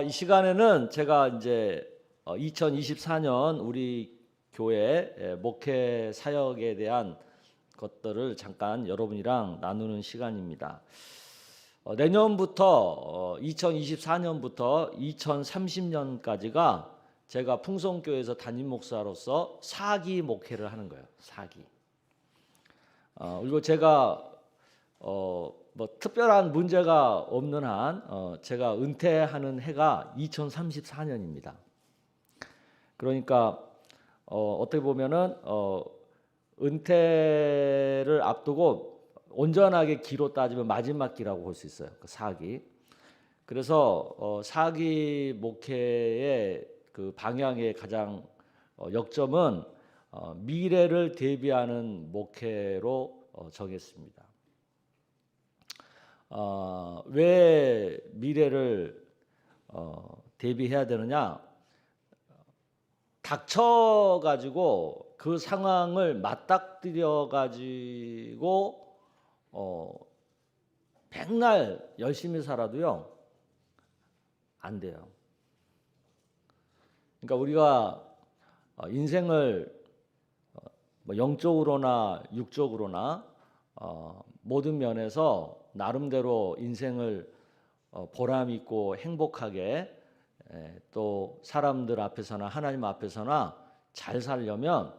이 시간에는 제가 이제 2024년 우리 교회 목회 사역에 대한 것들을 잠깐 여러분이랑 나누는 시간입니다. 내년부터 2024년부터 2030년까지가 제가 풍성교회에서 담임 목사로서 4기 목회를 하는 거예요. 4기. 그리고 제가 뭐 특별한 문제가 없는 한 제가 은퇴하는 해가 2034년입니다. 그러니까 어떻게 보면은 은퇴를 앞두고 온전하게 기로 따지면 마지막 기라고 볼 수 있어요. 그 4기. 그래서 4기 목회의 그 방향의 가장 역점은 미래를 대비하는 목회로 정했습니다. 왜 미래를 대비해야 되느냐? 닥쳐가지고 그 상황을 맞닥뜨려가지고 백날 열심히 살아도요 안 돼요. 그러니까 우리가 인생을 뭐 영적으로나 육적으로나 모든 면에서 나름대로 인생을 보람 있고 행복하게 또 사람들 앞에서나 하나님 앞에서나 잘 살려면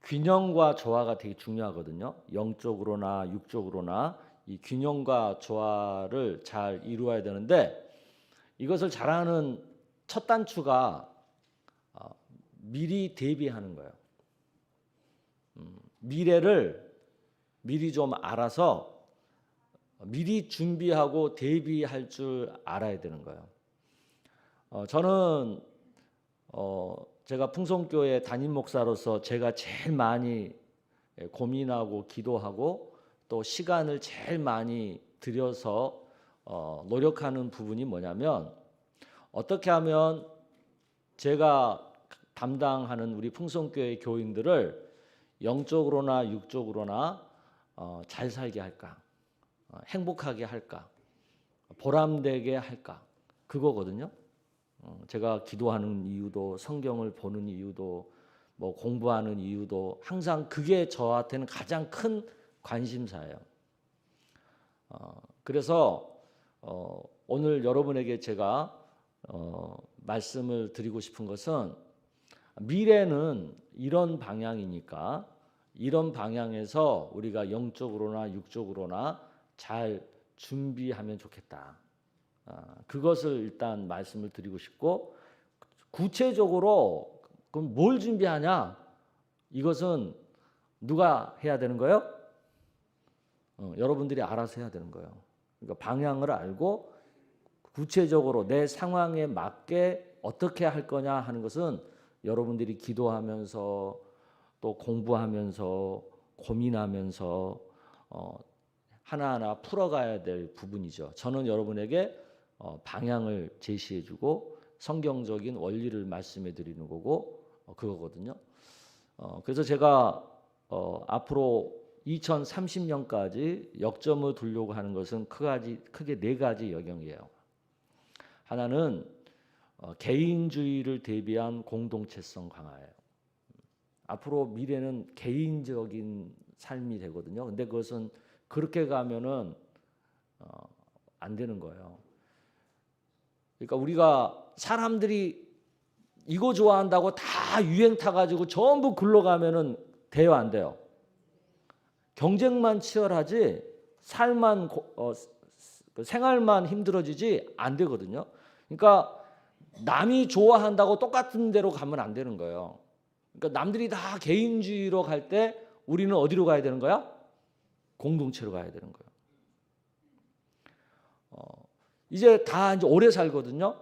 균형과 조화가 되게 중요하거든요. 영적으로나 육적으로나 이 균형과 조화를 잘 이루어야 되는데 이것을 잘하는 첫 단추가 미리 대비하는 거예요. 미래를 미리 좀 알아서 미리 준비하고 대비할 줄 알아야 되는 거예요. 저는 제가 풍성교회 담임 목사로서 제가 제일 많이 고민하고 기도하고 또 시간을 제일 많이 들여서 노력하는 부분이 뭐냐면 어떻게 하면 제가 담당하는 우리 풍성교회 교인들을 영적으로나 육적으로나 잘 살게 할까, 행복하게 할까, 보람되게 할까, 그거거든요. 제가 기도하는 이유도 성경을 보는 이유도 뭐 공부하는 이유도 항상 그게 저한테는 가장 큰 관심사예요. 그래서 오늘 여러분에게 제가 말씀을 드리고 싶은 것은 미래는 이런 방향이니까 이런 방향에서 우리가 영적으로나 육적으로나 잘 준비하면 좋겠다. 그것을 일단 말씀을 드리고 싶고 구체적으로 그럼 뭘 준비하냐? 이것은 누가 해야 되는 거예요? 여러분들이 알아서 해야 되는 거예요. 그러니까 방향을 알고 구체적으로 내 상황에 맞게 어떻게 할 거냐 하는 것은 여러분들이 기도하면서 또 공부하면서 고민하면서 하나하나 풀어가야 될 부분이죠. 저는 여러분에게 방향을 제시해주고 성경적인 원리를 말씀해 드리는 거고 그거거든요. 그래서 제가 앞으로 2030년까지 역점을 두려고 하는 것은 크게 네 가지 영역이에요. 하나는 개인주의를 대비한 공동체성 강화예요. 앞으로 미래는 개인적인 삶이 되거든요. 근데 그것은 그렇게 가면은 안 되는 거예요. 그러니까 우리가 사람들이 이거 좋아한다고 다 유행 타가지고 전부 글로 가면은 돼요, 안 돼요? 경쟁만 치열하지 생활만 힘들어지지 안 되거든요. 그러니까 남이 좋아한다고 똑같은 데로 가면 안 되는 거예요. 그러니까 남들이 다 개인주의로 갈 때 우리는 어디로 가야 되는 거야? 공동체로 가야 되는 거예요. 이제 다 이제 오래 살거든요.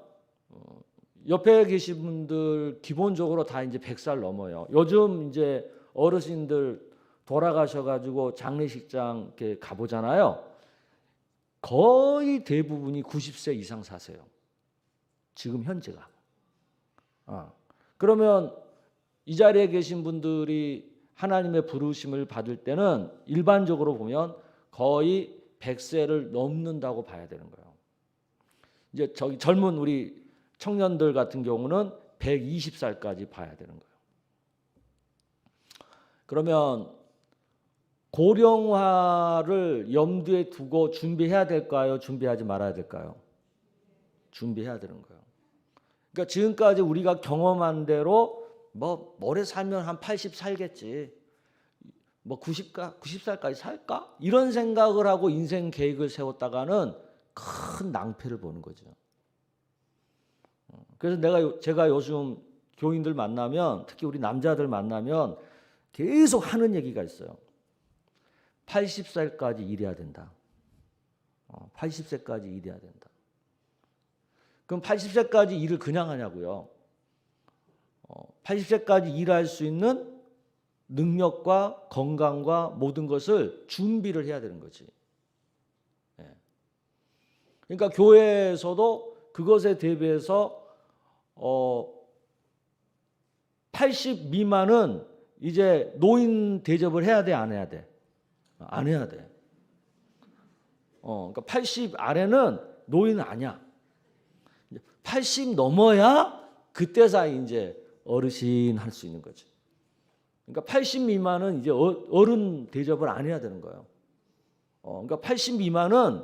옆에 계신 분들 기본적으로 다 이제 100살 넘어요. 요즘 이제 어르신들 돌아가셔가지고 장례식장 이렇게 가보잖아요. 거의 대부분이 90세 이상 사세요. 지금 현재가. 그러면 이 자리에 계신 분들이 하나님의 부르심을 받을 때는 일반적으로 보면 거의 100세를 넘는다고 봐야 되는 거예요. 이제 저기 젊은 우리 청년들 같은 경우는 120살까지 봐야 되는 거예요. 그러면 고령화를 염두에 두고 준비해야 될까요? 준비하지 말아야 될까요? 준비해야 되는 거예요. 그러니까 지금까지 우리가 경험한 대로 뭐 오래 살면 한 80 살겠지. 뭐 90살까지 살까? 이런 생각을 하고 인생 계획을 세웠다가는 큰 낭패를 보는 거죠. 그래서 제가 요즘 교인들 만나면, 특히 우리 남자들 만나면 계속 하는 얘기가 있어요. 80살까지 일해야 된다. 80세까지 일해야 된다. 그럼 80세까지 일을 그냥 하냐고요? 80세까지 일할 수 있는 능력과 건강과 모든 것을 준비를 해야 되는 거지. 그러니까 교회에서도 그것에 대비해서 80 미만은 이제 노인 대접을 해야 돼, 안 해야 돼? 안 해야 돼. 그러니까 80 아래는 노인 아니야. 80 넘어야 그때서 이제 어르신 할 수 있는 거지. 그러니까 80 미만은 이제 어른 대접을 안 해야 되는 거예요. 그러니까 80 미만은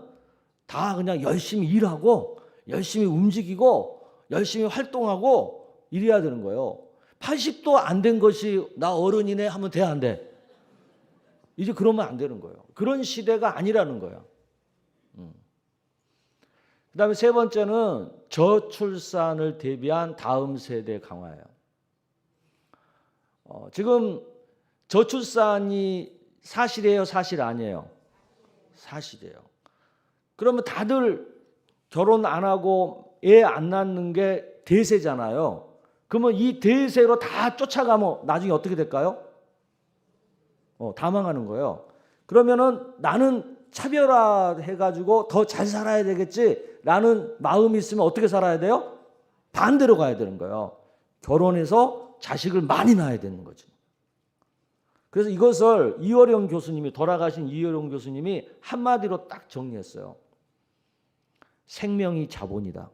다 그냥 열심히 일하고 열심히 움직이고 열심히 활동하고 이래야 되는 거예요. 80도 안 된 것이 나 어른이네 하면 돼, 안 돼? 이제 그러면 안 되는 거예요. 그런 시대가 아니라는 거예요. 그다음에 세 번째는 저출산을 대비한 다음 세대 강화예요. 지금 저출산이 사실이에요, 사실 아니에요? 사실이에요. 그러면 다들 결혼 안 하고 애 안 낳는 게 대세잖아요. 그러면 이 대세로 다 쫓아가면 나중에 어떻게 될까요? 다 망하는 거예요. 그러면은 나는 차별화해가지고 더 잘 살아야 되겠지 라는 마음이 있으면 어떻게 살아야 돼요? 반대로 가야 되는 거예요. 결혼해서 자식을 많이 낳아야 되는 거죠. 그래서 이것을 이어령 교수님이, 돌아가신 이어령 교수님이 한마디로 딱 정리했어요. 생명이 자본이다.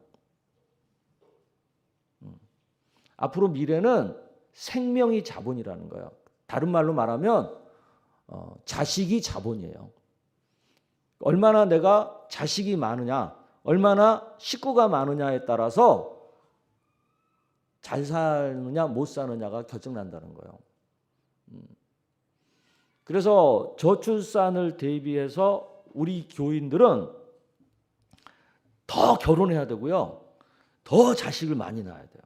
앞으로 미래는 생명이 자본이라는 거예요. 다른 말로 말하면 자식이 자본이에요. 얼마나 내가 자식이 많으냐, 얼마나 식구가 많으냐에 따라서 잘 사느냐 못 사느냐가 결정난다는 거예요. 그래서 저출산을 대비해서 우리 교인들은 더 결혼해야 되고요. 더 자식을 많이 낳아야 돼요.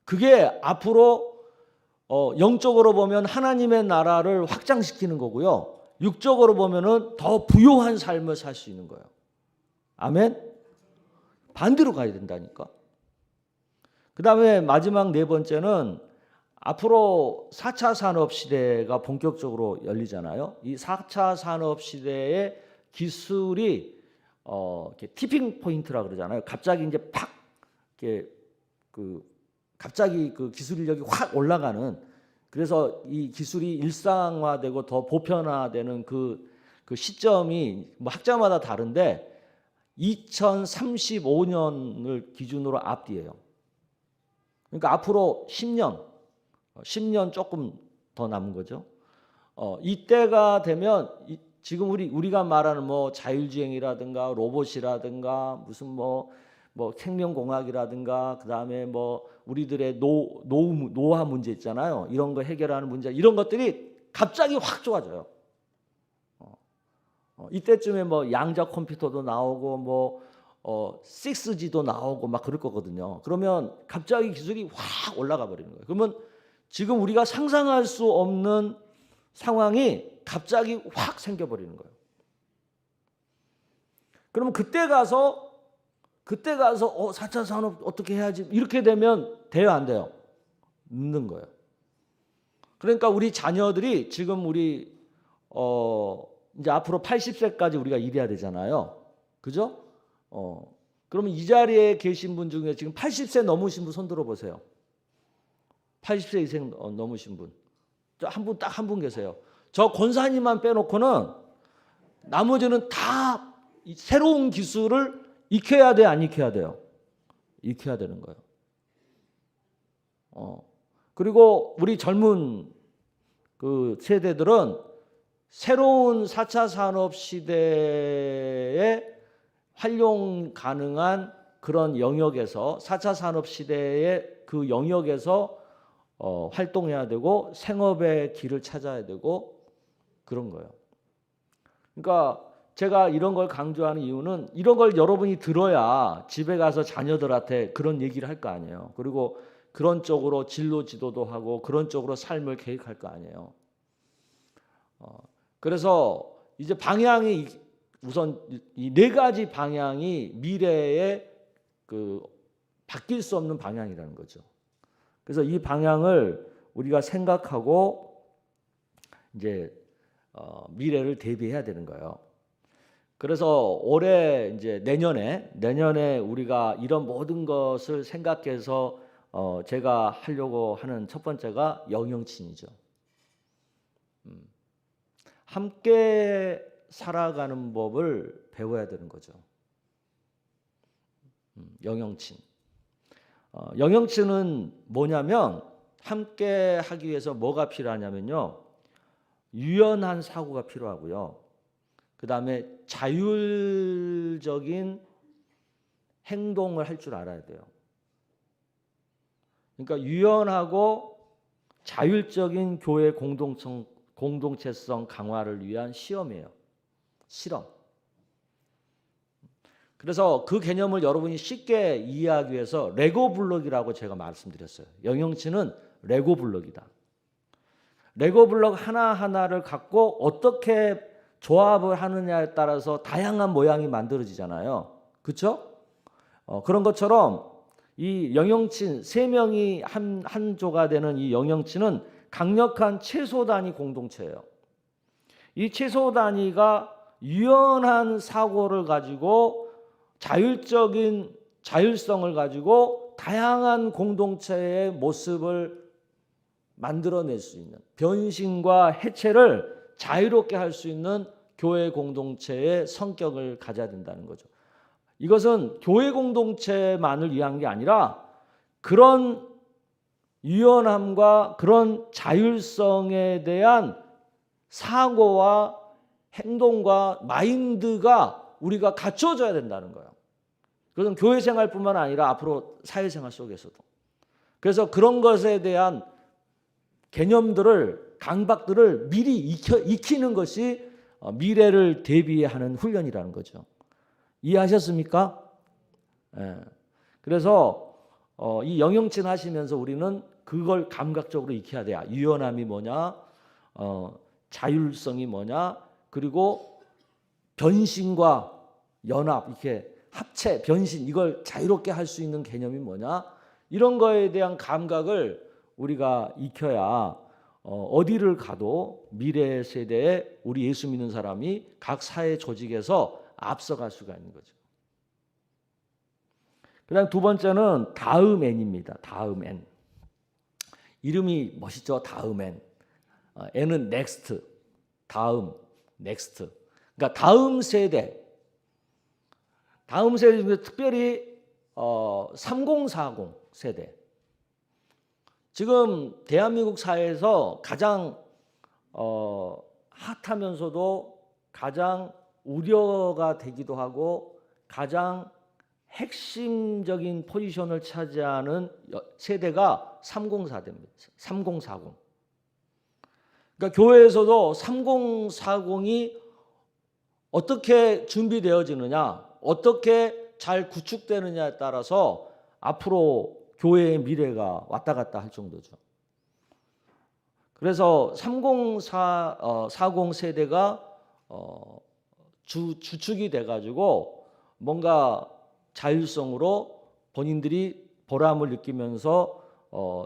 그게 앞으로 영적으로 보면 하나님의 나라를 확장시키는 거고요. 육적으로 보면은 더 부요한 삶을 살 수 있는 거예요. 아멘? 반대로 가야 된다니까. 그 다음에 마지막 네 번째는 앞으로 4차 산업시대가 본격적으로 열리잖아요. 이 4차 산업시대의 기술이 이렇게 티핑 포인트라 그러잖아요. 갑자기 이제 팍 이렇게 갑자기 그 기술력이 확 올라가는, 그래서 이 기술이 일상화되고 더 보편화되는 그 시점이 뭐 학자마다 다른데 2035년을 기준으로 앞뒤예요. 그러니까 앞으로 10년 조금 더 남은 거죠. 이때가 되면 지금 우리가 말하는 뭐 자율주행이라든가 로봇이라든가 무슨 뭐 생명공학이라든가 그다음에 뭐 우리들의 노화 문제 있잖아요. 이런 거 해결하는 문제, 이런 것들이 갑자기 확 좋아져요. 이때쯤에 뭐 양자 컴퓨터도 나오고 뭐 6G도 나오고 막 그럴 거거든요. 그러면 갑자기 기술이 확 올라가 버리는 거예요. 그러면 지금 우리가 상상할 수 없는 상황이 갑자기 확 생겨버리는 거예요. 그러면 그때 가서 4차 산업 어떻게 해야지, 이렇게 되면 돼요, 안 돼요? 늦는 거예요. 그러니까 우리 자녀들이 지금 우리 이제 앞으로 80세까지 우리가 일해야 되잖아요. 그죠? 그러면 이 자리에 계신 분 중에 지금 80세 넘으신 분 손 들어 보세요. 80세 이상 넘으신 분. 딱 한 분 계세요. 저 권사님만 빼놓고는 나머지는 다 새로운 기술을 익혀야 돼, 안 익혀야 돼요? 익혀야 되는 거예요. 그리고 우리 젊은 그 세대들은 새로운 4차 산업 시대에 활용 가능한 그런 영역에서 4차 산업 시대의 그 영역에서 활동해야 되고 생업의 길을 찾아야 되고 그런 거예요. 그러니까 제가 이런 걸 강조하는 이유는 이런 걸 여러분이 들어야 집에 가서 자녀들한테 그런 얘기를 할 거 아니에요. 그리고 그런 쪽으로 진로 지도도 하고 그런 쪽으로 삶을 계획할 거 아니에요. 그래서 이제 방향이 우선 이 네 가지 방향이 미래에 그 바뀔 수 없는 방향이라는 거죠. 그래서 이 방향을 우리가 생각하고 이제 미래를 대비해야 되는 거예요. 그래서 올해 이제 내년에 우리가 이런 모든 것을 생각해서 제가 하려고 하는 첫 번째가 영영친이죠. 함께 살아가는 법을 배워야 되는 거죠. 영영친. 영영친은 뭐냐면 함께 하기 위해서 뭐가 필요하냐면요. 유연한 사고가 필요하고요. 그 다음에 자율적인 행동을 할 줄 알아야 돼요. 그러니까 유연하고 자율적인 교회 공동체성 강화를 위한 시험이에요. 실험. 그래서 그 개념을 여러분이 쉽게 이해하기 위해서 레고 블록이라고 제가 말씀드렸어요. 영영친은 레고 블록이다. 레고 블록 하나하나를 갖고 어떻게 조합을 하느냐에 따라서 다양한 모양이 만들어지잖아요. 그렇죠? 그런 것처럼 이 영영친 세 명이 한 조가 되는 이 영영친은 강력한 채소 단위 공동체예요. 이 채소 단위가 유연한 사고를 가지고 자율성을 가지고 다양한 공동체의 모습을 만들어낼 수 있는 변신과 해체를 자유롭게 할 수 있는 교회 공동체의 성격을 가져야 된다는 거죠. 이것은 교회 공동체만을 위한 게 아니라 그런 유연함과 그런 자율성에 대한 사고와 행동과 마인드가 우리가 갖춰져야 된다는 거예요. 그것은 교회 생활뿐만 아니라 앞으로 사회생활 속에서도. 그래서 그런 것에 대한 개념들을 강박들을 미리 익히는 것이 미래를 대비하는 훈련이라는 거죠. 이해하셨습니까? 예. 그래서 이 영영친 하시면서 우리는 그걸 감각적으로 익혀야 돼요. 유연함이 뭐냐, 자율성이 뭐냐, 그리고 변신과 연합, 이렇게 합체, 변신 이걸 자유롭게 할 수 있는 개념이 뭐냐, 이런 거에 대한 감각을 우리가 익혀야 어디를 가도 미래 세대에 우리 예수 믿는 사람이 각 사회 조직에서 앞서갈 수가 있는 거죠. 그다음 두 번째는 다음 N입니다. 다음 N. 이름이 멋있죠. 다음 N. N은 next. 다음, next. 그러니까 다음 세대. 다음 세대 중에 특별히 3040 세대. 지금 대한민국 사회에서 가장 핫하면서도 가장 우려가 되기도 하고 가장 핵심적인 포지션을 차지하는 세대가 3040입니다. 3040. 그러니까 교회에서도 3040이 어떻게 준비되어지느냐, 어떻게 잘 구축되느냐에 따라서 앞으로 교회의 미래가 왔다 갔다 할 정도죠. 그래서 3040 세대가 주축이 돼가지고 뭔가 자율성으로 본인들이 보람을 느끼면서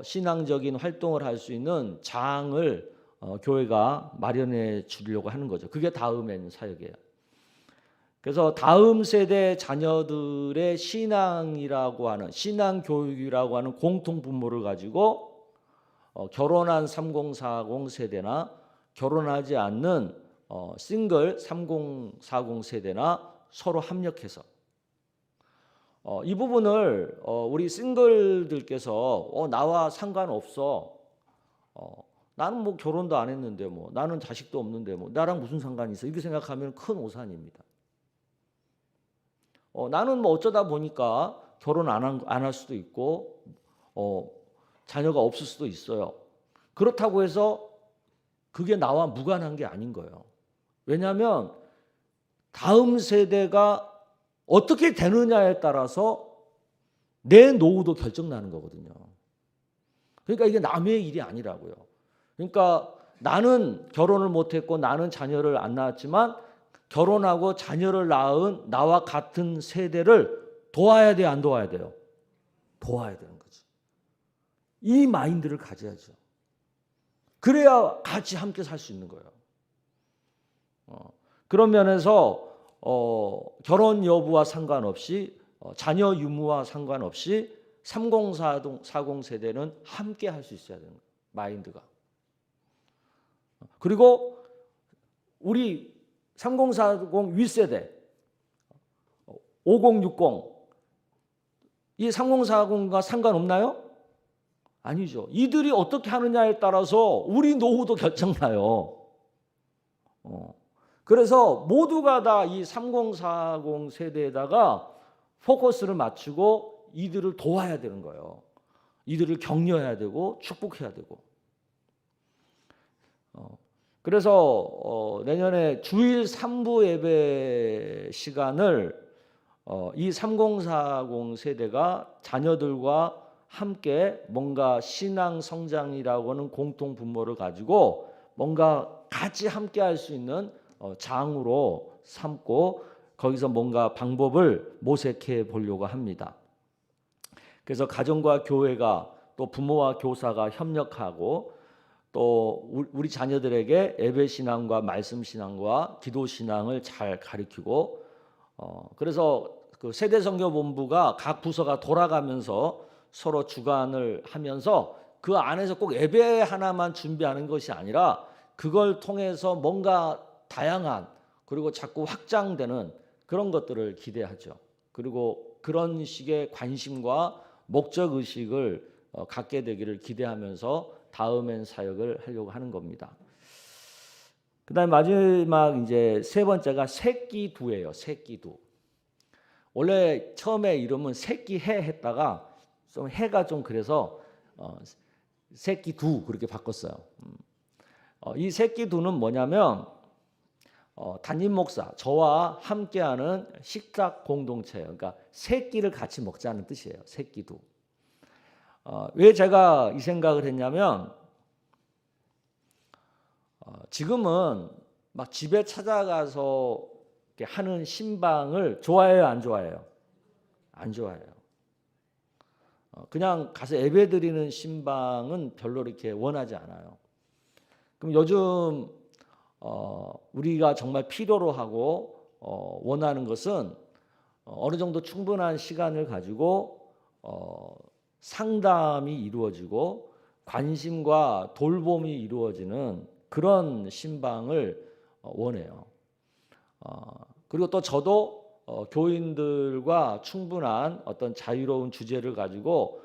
신앙적인 활동을 할 수 있는 장을 교회가 마련해 주려고 하는 거죠. 그게 다음엔 사역이에요. 그래서 다음 세대 자녀들의 신앙이라고 하는 신앙 교육이라고 하는 공통 분모를 가지고 결혼한 3040 세대나 결혼하지 않는 싱글 3040 세대나 서로 합력해서 이 부분을 우리 싱글들께서 나와 상관없어. 나는 뭐 결혼도 안 했는데 뭐 나는 자식도 없는데 뭐 나랑 무슨 상관이 있어? 이렇게 생각하면 큰 오산입니다. 나는 뭐 어쩌다 보니까 결혼 안 할 수도 있고 자녀가 없을 수도 있어요. 그렇다고 해서 그게 나와 무관한 게 아닌 거예요. 왜냐하면 다음 세대가 어떻게 되느냐에 따라서 내 노후도 결정나는 거거든요. 그러니까 이게 남의 일이 아니라고요. 그러니까 나는 결혼을 못했고 나는 자녀를 안 낳았지만 결혼하고 자녀를 낳은 나와 같은 세대를 도와야 돼요, 안 도와야 돼요? 도와야 되는 거지. 이 마인드를 가져야죠. 그래야 같이 함께 살 수 있는 거예요. 그런 면에서 결혼 여부와 상관없이 자녀 유무와 상관없이 3040 세대는 함께 할 수 있어야 되는 거예요. 마인드가. 그리고 우리 3040 윗세대 5060 이 3040과 상관없나요? 아니죠. 이들이 어떻게 하느냐에 따라서 우리 노후도 결정나요. 그래서 모두가 다 이 3040 세대에다가 포커스를 맞추고 이들을 도와야 되는 거예요. 이들을 격려해야 되고 축복해야 되고. 그래서 내년에 주일 3부 예배 시간을 이 3040 세대가 자녀들과 함께 뭔가 신앙 성장이라고 하는 공통 분모를 가지고 뭔가 같이 함께 할 수 있는 장으로 삼고 거기서 뭔가 방법을 모색해 보려고 합니다. 그래서 가정과 교회가 또 부모와 교사가 협력하고 또 우리 자녀들에게 예배 신앙과 말씀 신앙과 기도 신앙을 잘 가르치고 그래서 그 세대 선교 본부가 각 부서가 돌아가면서 서로 주관을 하면서 그 안에서 꼭 예배 하나만 준비하는 것이 아니라 그걸 통해서 뭔가 다양한 그리고 자꾸 확장되는 그런 것들을 기대하죠. 그리고 그런 식의 관심과 목적 의식을 갖게 되기를 기대하면서 다음엔 사역을 하려고 하는 겁니다. 그다음에 마지막 이제 세 번째가 새끼두예요. 새끼두. 원래 처음에 이름은 새끼해 했다가 좀 해가 좀 그래서 새끼두 그렇게 바꿨어요. 이 새끼두는 뭐냐면 담임 목사 저와 함께하는 식탁 공동체예요. 그러니까 세 끼를 같이 먹자는 뜻이에요. 새끼두. 왜 제가 이 생각을 했냐면 지금은 막 집에 찾아가서 이렇게 하는 신방을 좋아해요, 안 좋아해요? 안 좋아해요. 그냥 가서 예배드리는 신방은 별로 이렇게 원하지 않아요. 그럼 요즘 우리가 정말 필요로 하고 원하는 것은 어느 정도 충분한 시간을 가지고 상담이 이루어지고 관심과 돌봄이 이루어지는 그런 신방을 원해요. 그리고 또 저도 교인들과 충분한 어떤 자유로운 주제를 가지고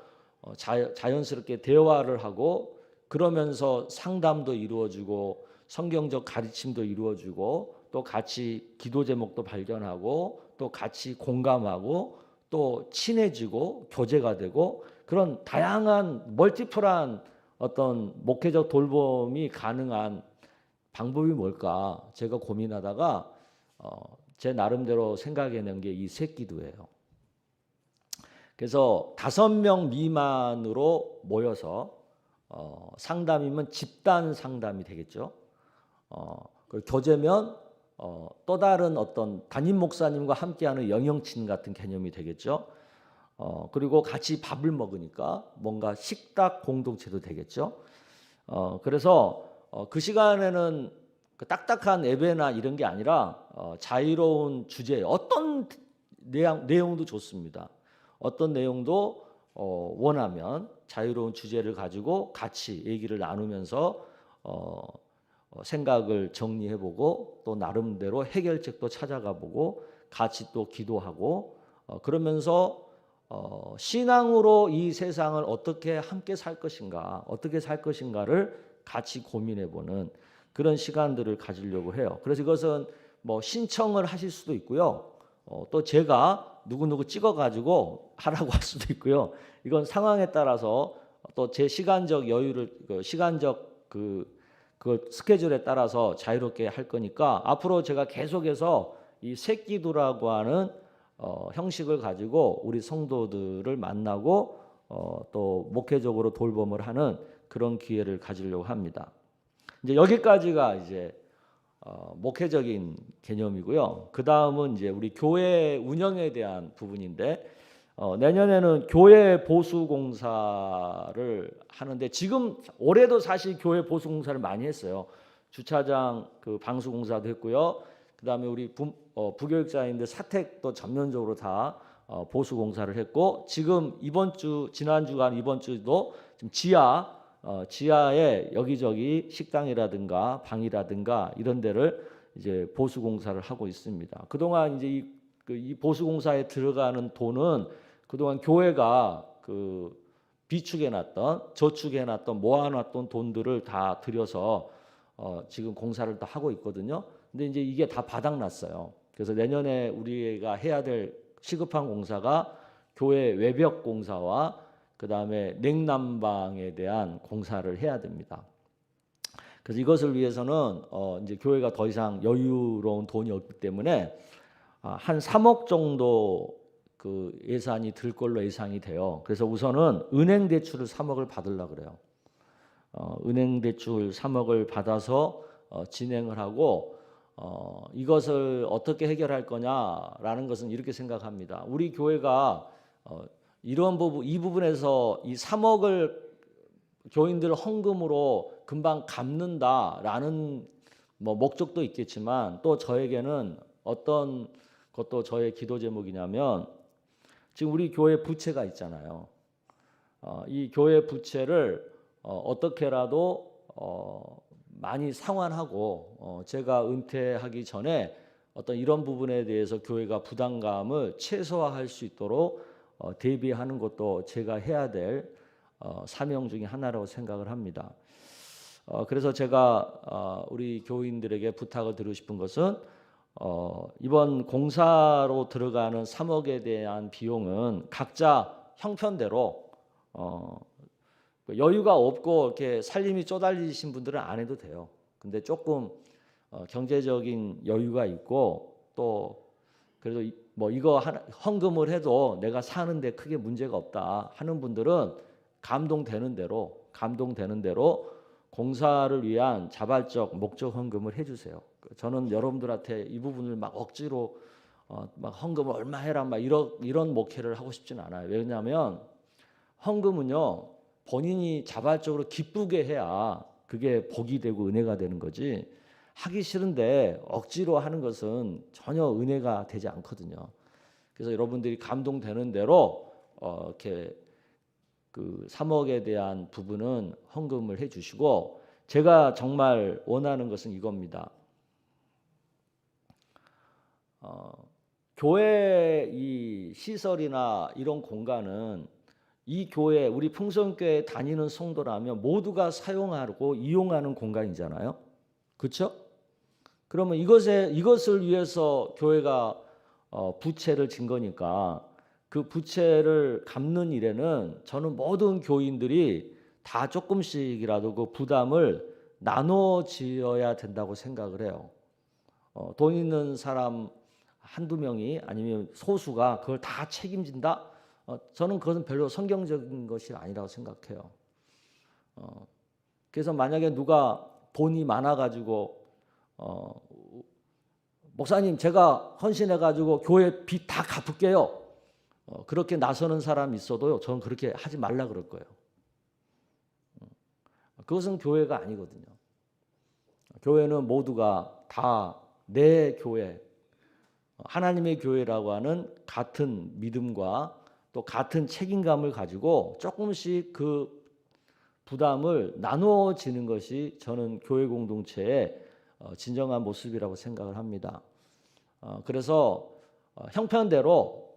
자연스럽게 대화를 하고 그러면서 상담도 이루어지고 성경적 가르침도 이루어지고 또 같이 기도 제목도 발견하고 또 같이 공감하고 또 친해지고 교제가 되고 그런 다양한 멀티플한 어떤 목회적 돌봄이 가능한 방법이 뭘까 제가 고민하다가 제 나름대로 생각해낸 게 이 새끼두예요. 그래서 5명 미만으로 모여서 상담이면 집단 상담이 되겠죠. 교제면 또 다른 어떤 담임 목사님과 함께하는 영영친 같은 개념이 되겠죠. 그리고 같이 밥을 먹으니까 뭔가 식탁 공동체도 되겠죠. 그래서 그 시간에는 그 딱딱한 예배나 이런 게 아니라 자유로운 주제 어떤 내용도 좋습니다. 어떤 내용도 원하면 자유로운 주제를 가지고 같이 얘기를 나누면서 생각을 정리해보고 또 나름대로 해결책도 찾아가보고 같이 또 기도하고 그러면서 신앙으로 이 세상을 어떻게 함께 살 것인가, 어떻게 살 것인가를 같이 고민해보는 그런 시간들을 가지려고 해요. 그래서 이것은 뭐 신청을 하실 수도 있고요. 또 제가 누구누구 찍어가지고 하라고 할 수도 있고요. 이건 상황에 따라서 또 제 시간적 여유를, 시간적 그 스케줄에 따라서 자유롭게 할 거니까 앞으로 제가 계속해서 이 새기도라고 하는 형식을 가지고 우리 성도들을 만나고 또 목회적으로 돌봄을 하는 그런 기회를 가지려고 합니다. 이제 여기까지가 이제 목회적인 개념이고요. 그 다음은 이제 우리 교회 운영에 대한 부분인데 내년에는 교회 보수 공사를 하는데 지금 올해도 사실 교회 보수 공사를 많이 했어요. 주차장 그 방수 공사도 했고요. 그 다음에 우리 부교육자인들 사택도 전면적으로 다 보수 공사를 했고 지금 이번 주 지난주가 이번 주도 지금 지하에 여기저기 식당이라든가 방이라든가 이런 데를 이제 보수 공사를 하고 있습니다. 그동안 이제 이 보수 공사에 들어가는 돈은 그동안 교회가 그 비축해놨던 저축해놨던 모아놨던 돈들을 다 들여서 지금 공사를 다 하고 있거든요. 근데 이제 이게 다 바닥났어요. 그래서 내년에 우리가 해야 될 시급한 공사가 교회 외벽 공사와 그 다음에 냉난방에 대한 공사를 해야 됩니다. 그래서 이것을 위해서는 이제 교회가 더 이상 여유로운 돈이 없기 때문에 한 3억 정도 그 예산이 들 걸로 예상이 돼요. 그래서 우선은 은행 대출을 3억을 받으려고 그래요. 은행 대출 3억을 받아서 진행을 하고 이것을 어떻게 해결할 거냐라는 것은 이렇게 생각합니다. 우리 교회가 이런 부분, 이 부분에서 이 3억을 교인들 헌금으로 금방 갚는다라는 뭐 목적도 있겠지만 또 저에게는 어떤 것도 저의 기도 제목이냐면 지금 우리 교회 부채가 있잖아요. 이 교회 부채를 어떻게라도 많이 상환하고 제가 은퇴하기 전에 어떤 이런 부분에 대해서 교회가 부담감을 최소화할 수 있도록 대비하는 것도 제가 해야 될 사명 중에 하나라고 생각을 합니다. 그래서 제가 우리 교인들에게 부탁을 드리고 싶은 것은 이번 공사로 들어가는 3억에 대한 비용은 각자 형편대로 여유가 없고 이렇게 살림이 쪼달리신 분들은 안 해도 돼요. 근데 조금 경제적인 여유가 있고 또 그래도 뭐 이거 헌금을 해도 내가 사는데 크게 문제가 없다 하는 분들은 감동되는 대로 공사를 위한 자발적 목적 헌금을 해주세요. 저는 여러분들한테 이 부분을 막 억지로 막 헌금을 얼마 해라 막 이런 목회를 하고 싶지는 않아요. 왜냐하면 헌금은요 본인이 자발적으로 기쁘게 해야 그게 복이 되고 은혜가 되는 거지. 하기 싫은데 억지로 하는 것은 전혀 은혜가 되지 않거든요. 그래서 여러분들이 감동되는 대로 이렇게 그 3억에 대한 부분은 헌금을 해주시고 제가 정말 원하는 것은 이겁니다. 교회 이 시설이나 이런 공간은 이 교회 우리 풍성교회 다니는 성도라면 모두가 사용하고 이용하는 공간이잖아요. 그렇죠? 그러면 이것을 위해서 교회가 부채를 진 거니까 그 부채를 갚는 일에는 저는 모든 교인들이 다 조금씩이라도 그 부담을 나눠지어야 된다고 생각을 해요. 돈 있는 사람 한두 명이 아니면 소수가 그걸 다 책임진다? 저는 그것은 별로 성경적인 것이 아니라고 생각해요. 그래서 만약에 누가 돈이 많아가지고 목사님 제가 헌신해가지고 교회 빚 다 갚을게요. 그렇게 나서는 사람이 있어도요. 저는 그렇게 하지 말라 그럴 거예요. 그것은 교회가 아니거든요. 교회는 모두가 다 내 교회, 하나님의 교회라고 하는 같은 믿음과 또 같은 책임감을 가지고 조금씩 그 부담을 나누어지는 것이 저는 교회 공동체의 진정한 모습이라고 생각을 합니다. 그래서 형편대로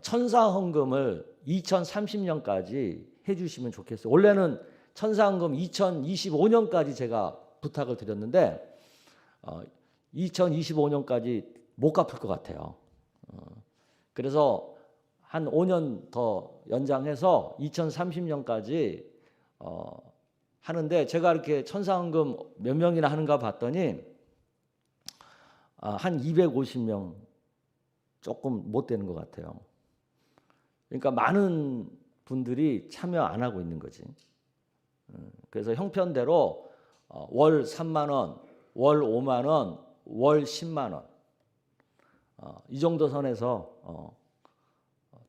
천사헌금을 2030년까지 해주시면 좋겠어요. 원래는 천사헌금 2025년까지 제가 부탁을 드렸는데 2025년까지 못 갚을 것 같아요. 그래서 한 5년 더 연장해서 2030년까지 하는데, 제가 이렇게 천사헌금 몇 명이나 하는가 봤더니 한 250명 조금 못 되는 것 같아요. 그러니까 많은 분들이 참여 안 하고 있는 거지. 그래서 형편대로 월 3만 원, 월 5만 원, 월 10만 원, 이 정도 선에서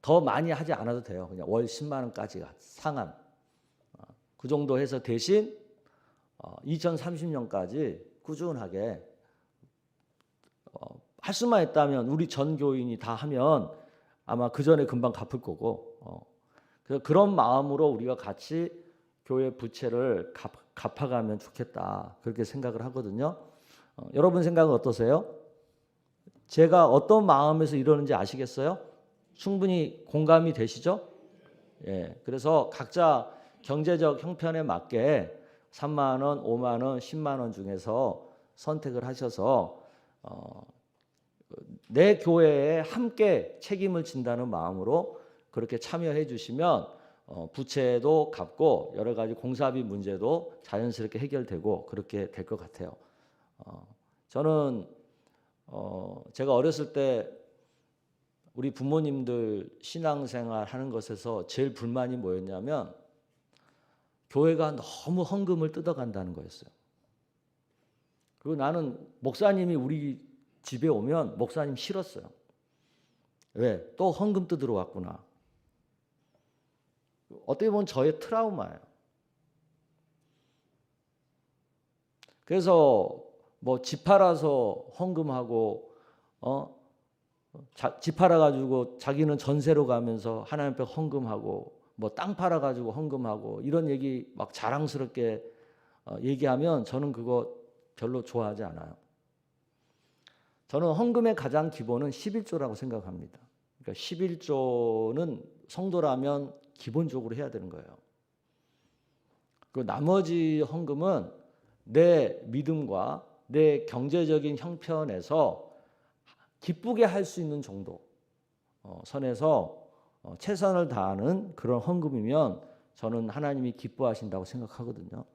더 많이 하지 않아도 돼요. 그냥 월 10만 원까지가 상한. 그 정도 해서 대신 2030년까지 꾸준하게 할 수만 있다면 우리 전 교인이 다 하면 아마 그 전에 금방 갚을 거고, 그래서 그런 마음으로 우리가 같이 교회 부채를 갚아가면 좋겠다, 그렇게 생각을 하거든요. 여러분 생각은 어떠세요? 제가 어떤 마음에서 이러는지 아시겠어요? 충분히 공감이 되시죠? 예, 그래서 각자 경제적 형편에 맞게 3만 원, 5만 원, 10만 원 중에서 선택을 하셔서 내 교회에 함께 책임을 진다는 마음으로 그렇게 참여해 주시면 부채도 갚고 여러 가지 공사비 문제도 자연스럽게 해결되고 그렇게 될 것 같아요. 저는 제가 어렸을 때 우리 부모님들 신앙생활 하는 것에서 제일 불만이 뭐였냐면 교회가 너무 헌금을 뜯어간다는 거였어요. 그리고 나는 목사님이 우리 집에 오면 목사님 싫었어요. 왜? 또 헌금 뜯으러 왔구나. 어떻게 보면 저의 트라우마예요. 그래서 뭐 집 팔아서 헌금하고 집 팔아가지고 자기는 전세로 가면서 하나님 앞에 헌금하고 뭐 땅 팔아가지고 헌금하고 이런 얘기 막 자랑스럽게 얘기하면 저는 그거 별로 좋아하지 않아요. 저는 헌금의 가장 기본은 11조라고 생각합니다. 그러니까 11조는 성도라면 기본적으로 해야 되는 거예요. 그 나머지 헌금은 내 믿음과 내 경제적인 형편에서 기쁘게 할 수 있는 정도 선에서 최선을 다하는 그런 헌금이면 저는 하나님이 기뻐하신다고 생각하거든요.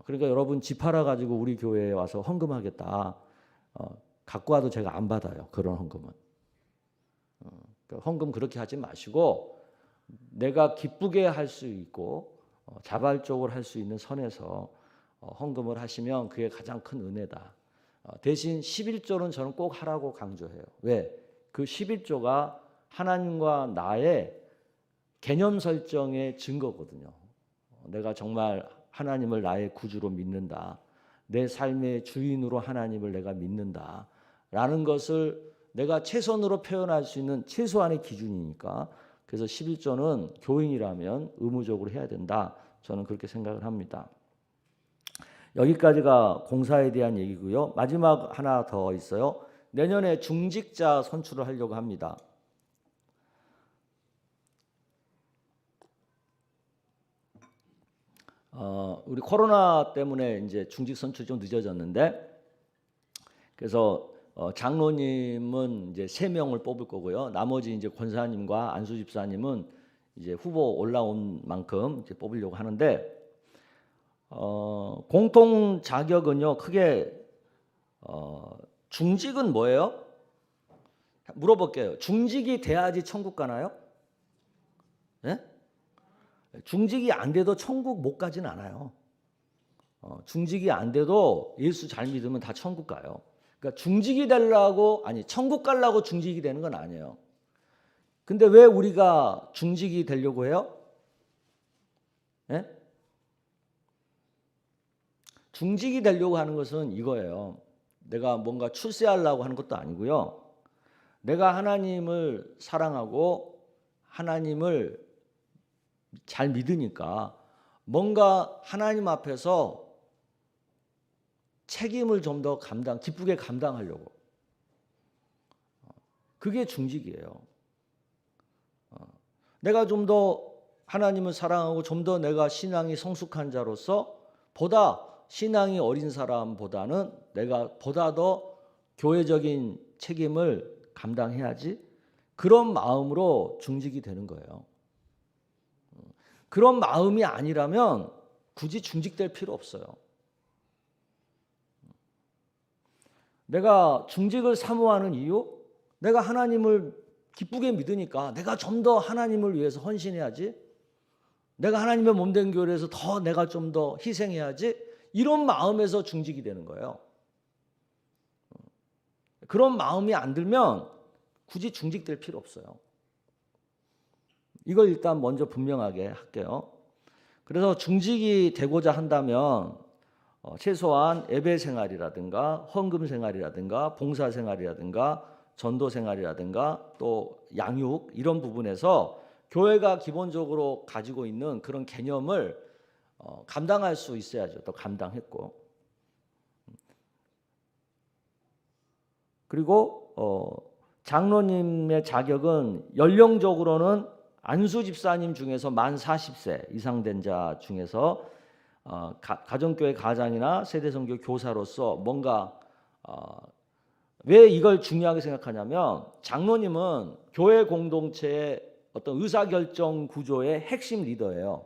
그러니까 여러분 집 팔아가지고 우리 교회에 와서 헌금하겠다, 갖고 와도 제가 안 받아요. 그런 헌금은. 그러니까 헌금 그렇게 하지 마시고 내가 기쁘게 할 수 있고 자발적으로 할 수 있는 선에서 헌금을 하시면 그게 가장 큰 은혜다. 대신 11조는 저는 꼭 하라고 강조해요. 왜? 그 11조가 하나님과 나의 개념 설정의 증거거든요. 내가 정말 하나님을 나의 구주로 믿는다, 내 삶의 주인으로 하나님을 내가 믿는다 라는 것을 내가 최선으로 표현할 수 있는 최소한의 기준이니까, 그래서 11조는 교인이라면 의무적으로 해야 된다, 저는 그렇게 생각을 합니다. 여기까지가 공사에 대한 얘기고요. 마지막 하나 더 있어요. 내년에 중직자 선출을 하려고 합니다. 우리 코로나 때문에 이제 중직 선출이 좀 늦어졌는데, 그래서 장로님은 이제 3명을 뽑을 거고요. 나머지 이제 권사님과 안수 집사님은 이제 후보 올라온 만큼 이제 뽑으려고 하는데, 공통 자격은요, 크게 중직은 뭐예요? 물어볼게요. 중직이 돼야지 천국 가나요? 네? 중직이 안 돼도 천국 못 가진 않아요. 중직이 안 돼도 예수 잘 믿으면 다 천국 가요. 그러니까 중직이 되려고, 아니 천국 가려고 중직이 되는 건 아니에요. 근데 왜 우리가 중직이 되려고 해요? 네? 중직이 되려고 하는 것은 이거예요. 내가 뭔가 출세하려고 하는 것도 아니고요. 내가 하나님을 사랑하고 하나님을 잘 믿으니까 뭔가 하나님 앞에서 책임을 좀 더 기쁘게 감당하려고. 그게 중직이에요. 내가 좀 더 하나님을 사랑하고 좀 더 내가 신앙이 성숙한 자로서 보다 신앙이 어린 사람보다는 내가 보다 더 교회적인 책임을 감당해야지, 그런 마음으로 중직이 되는 거예요. 그런 마음이 아니라면 굳이 중직될 필요 없어요. 내가 중직을 사모하는 이유? 내가 하나님을 기쁘게 믿으니까 내가 좀 더 하나님을 위해서 헌신해야지, 내가 하나님의 몸된 교회에서 더 내가 좀 더 희생해야지, 이런 마음에서 중직이 되는 거예요. 그런 마음이 안 들면 굳이 중직될 필요 없어요. 이걸 일단 먼저 분명하게 할게요. 그래서 중직이 되고자 한다면 최소한 예배 생활이라든가 헌금 생활이라든가 봉사 생활이라든가 전도 생활이라든가 또 양육, 이런 부분에서 교회가 기본적으로 가지고 있는 그런 개념을 감당할 수 있어야죠. 또 감당했고, 그리고 장로님의 자격은 연령적으로는 안수 집사님 중에서 만 40세 이상 된 자 중에서 가정교회 가장이나 세대선교 교사로서 뭔가 왜 이걸 중요하게 생각하냐면, 장로님은 교회 공동체의 어떤 의사결정 구조의 핵심 리더예요.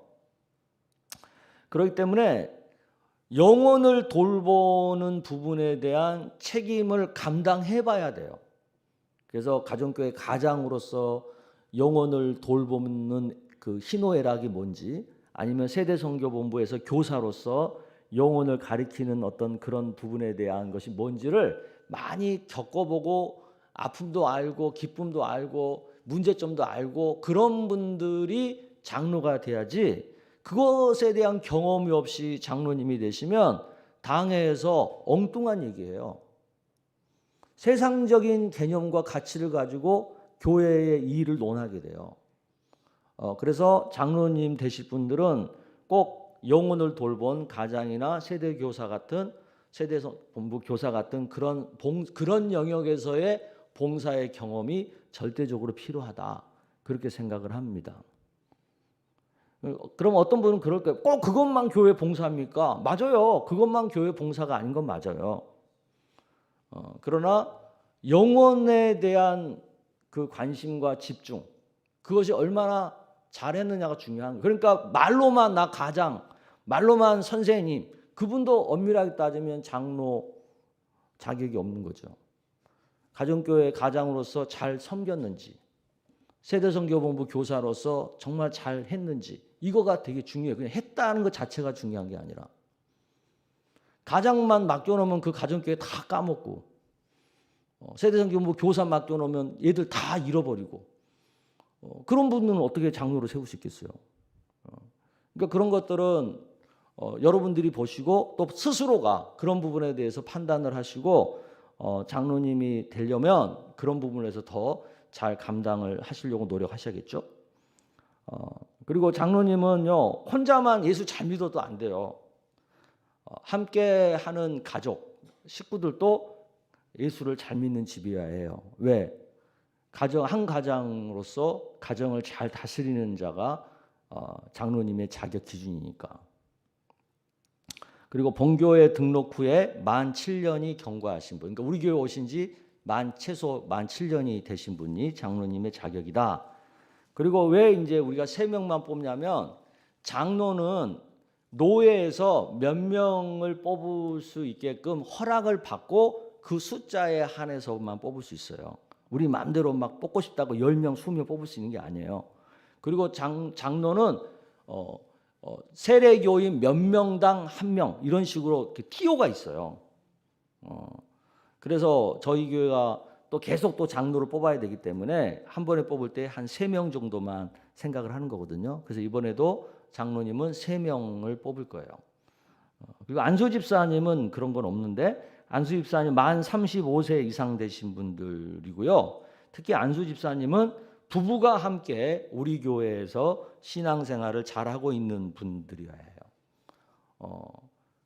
그렇기 때문에 영혼을 돌보는 부분에 대한 책임을 감당해 봐야 돼요. 그래서 가정교회 가장으로서 영혼을 돌보는 그 희노애락이 뭔지, 아니면 세대선교본부에서 교사로서 영혼을 가리키는 어떤 그런 부분에 대한 것이 뭔지를 많이 겪어보고 아픔도 알고 기쁨도 알고 문제점도 알고, 그런 분들이 장로가 돼야지, 그것에 대한 경험이 없이 장로님이 되시면 당회에서 엉뚱한 얘기예요. 세상적인 개념과 가치를 가지고 교회의 일을 논하게 돼요. 그래서 장로님 되실 분들은 꼭 영혼을 돌본 가장이나 세대교사 같은, 세대본부 교사 같은 그런 영역에서의 봉사의 경험이 절대적으로 필요하다, 그렇게 생각을 합니다. 그럼 어떤 분은 그럴 거예요. 꼭 그것만 교회 봉사입니까? 맞아요. 그것만 교회 봉사가 아닌 건 맞아요. 그러나 영혼에 대한 그 관심과 집중, 그것이 얼마나 잘했느냐가 중요한 거예요. 그러니까 말로만 나 가장, 말로만 선생님, 그분도 엄밀하게 따지면 장로 자격이 없는 거죠. 가정교회 가장으로서 잘 섬겼는지, 세대선교본부 교사로서 정말 잘 했는지, 이거가 되게 중요해요. 그냥 했다는 것 자체가 중요한 게 아니라, 가장만 맡겨놓으면 그 가정교회 다 까먹고, 세대선교본부 교사 맡겨놓으면 얘들 다 잃어버리고, 그런 분들은 어떻게 장로로 세울 수 있겠어요? 그러니까 그런 것들은 여러분들이 보시고 또 스스로가 그런 부분에 대해서 판단을 하시고, 장로님이 되려면 그런 부분에서 더 잘 감당을 하시려고 노력하셔야겠죠. 그리고 장로님은요, 혼자만 예수 잘 믿어도 안 돼요. 함께 하는 가족, 식구들도 예수를 잘 믿는 집이어야 해요. 왜? 한 가장으로서 가정을 잘 다스리는 자가 장로님의 자격 기준이니까. 그리고 본교회 등록 후에 만 7년이 경과하신 분, 그러니까 우리 교회 오신 지 최소 만 7년이 되신 분이 장로님의 자격이다. 그리고 왜 이제 우리가 3명만 뽑냐면, 장로는 노회에서 몇 명을 뽑을 수 있게끔 허락을 받고 그 숫자에 한해서만 뽑을 수 있어요. 우리 마음대로 막 뽑고 싶다고 10명, 20명 뽑을 수 있는 게 아니에요. 그리고 장로는 세례교인 몇 명당 1명, 이런 식으로 티오가 있어요. 그래서 저희 교회가 또 계속 또 장로를 뽑아야 되기 때문에 한 번에 뽑을 때 한 3명 정도만 생각을 하는 거거든요. 그래서 이번에도 장로님은 3명을 뽑을 거예요. 그리고 안수 집사님은 그런 건 없는데, 안수 집사님 만 35세 이상 되신 분들이고요. 특히 안수 집사님은 부부가 함께 우리 교회에서 신앙생활을 잘하고 있는 분들이어야 해요.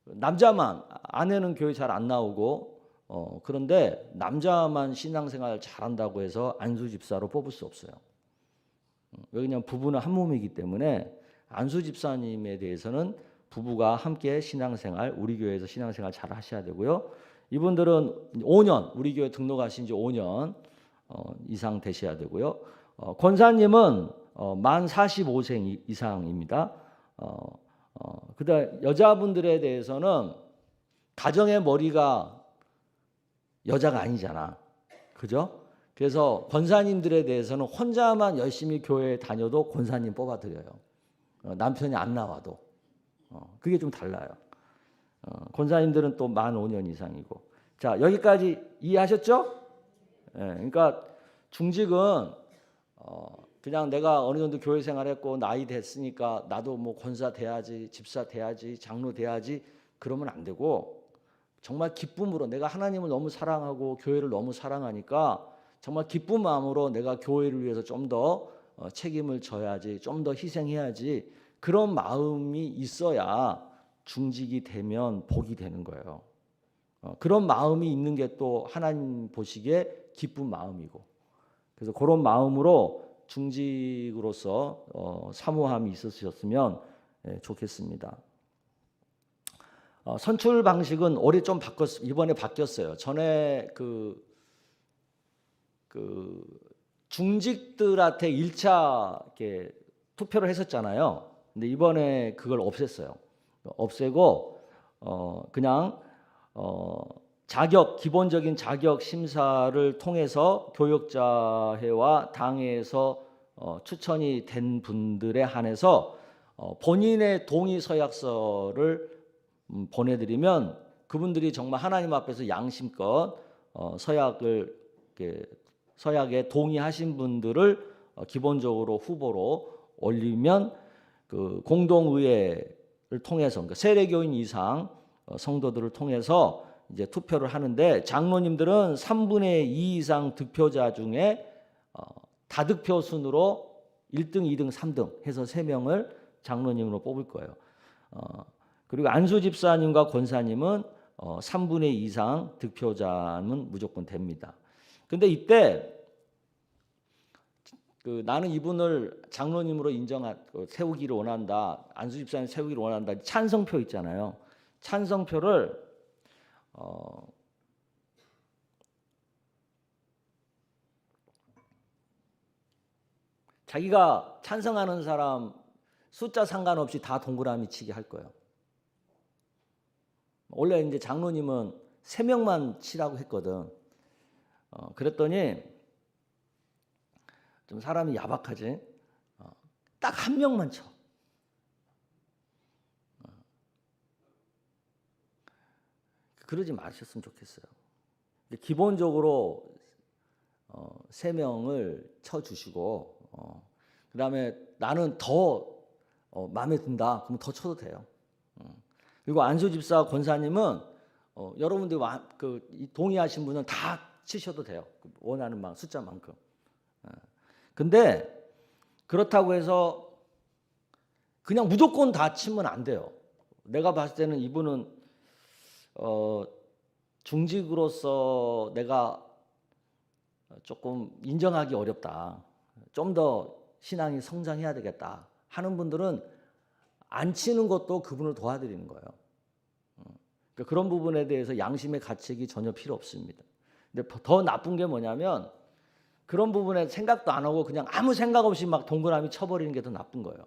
남자만, 아내는 교회 잘 안 나오고, 그런데 남자만 신앙생활 잘한다고 해서 안수 집사로 뽑을 수 없어요. 왜냐하면 부부는 한 몸이기 때문에 안수 집사님에 대해서는 부부가 함께 신앙생활, 우리 교회에서 신앙생활 잘 하셔야 되고요. 이분들은 5년, 우리 교회 등록하신 지 5년 이상 되셔야 되고요. 권사님은 만 45세 이상입니다. 그다음 여자분들에 대해서는 가정의 머리가 여자가 아니잖아. 그죠? 그래서 권사님들에 대해서는 혼자만 열심히 교회에 다녀도 권사님 뽑아드려요. 남편이 안 나와도. 그게 좀 달라요. 권사님들은 또 만 5년 이상이고. 자, 여기까지 이해하셨죠? 예, 그러니까 중직은 그냥 내가 어느 정도 교회 생활했고 나이 됐으니까 나도 뭐 권사 돼야지, 집사 돼야지, 장로 돼야지 그러면 안 되고 정말 기쁨으로 내가 하나님을 너무 사랑하고 교회를 너무 사랑하니까 정말 기쁜 마음으로 내가 교회를 위해서 좀 더 책임을 져야지, 좀 더 희생해야지 그런 마음이 있어야 중직이 되면 복이 되는 거예요. 그런 마음이 있는 게 또 하나님 보시기에 기쁜 마음이고 그래서 그런 마음으로 중직으로서 사모함이 있으셨으면 좋겠습니다. 선출 방식은 올해 좀 이번에 바뀌었어요. 전에 그 중직들한테 1차 이렇게 투표를 했었잖아요. 근데 이번에 그걸 없앴어요. 없애고 그냥 기본적인 자격 심사를 통해서 교역자회와 당회에서 추천이 된 분들에 한해서 본인의 동의 서약서를 보내드리면 그분들이 정말 하나님 앞에서 양심껏 서약에 동의하신 분들을 기본적으로 후보로 올리면 그 공동의회를 통해서 그러니까 세례교인 이상 성도들을 통해서 이제 투표를 하는데 장로님들은 3분의 2 이상 득표자 중에 다득표 순으로 1등, 2등, 3등 해서 3명을 장로님으로 뽑을 거예요. 그리고 안수 집사님과 권사님은 3분의 2 이상 득표자는 무조건 됩니다. 근데 이때 나는 이분을 장로님으로 세우기를 원한다. 안수 집사님 세우기를 원한다. 찬성표 있잖아요. 찬성표를 자기가 찬성하는 사람 숫자 상관없이 다 동그라미 치게 할 거예요. 원래 이제 장로님은 3명만 치라고 했거든. 그랬더니 좀 사람이 야박하지. 딱 1명만 쳐. 그러지 마셨으면 좋겠어요. 기본적으로 3명을 쳐주시고 그다음에 나는 더 마음에 든다. 그러면 더 쳐도 돼요. 그리고 안수 집사 권사님은 여러분들이 동의하신 분은 다 치셔도 돼요. 원하는 숫자만큼. 근데 그렇다고 해서 그냥 무조건 다 치면 안 돼요. 내가 봤을 때는 이분은 중직으로서 내가 조금 인정하기 어렵다. 좀 더 신앙이 성장해야 되겠다 하는 분들은 안 치는 것도 그분을 도와드리는 거예요. 그러니까 그런 부분에 대해서 양심의 가책이 전혀 필요 없습니다. 근데 더 나쁜 게 뭐냐면 그런 부분에 생각도 안 하고 그냥 아무 생각 없이 막 동그라미 쳐버리는 게 더 나쁜 거예요.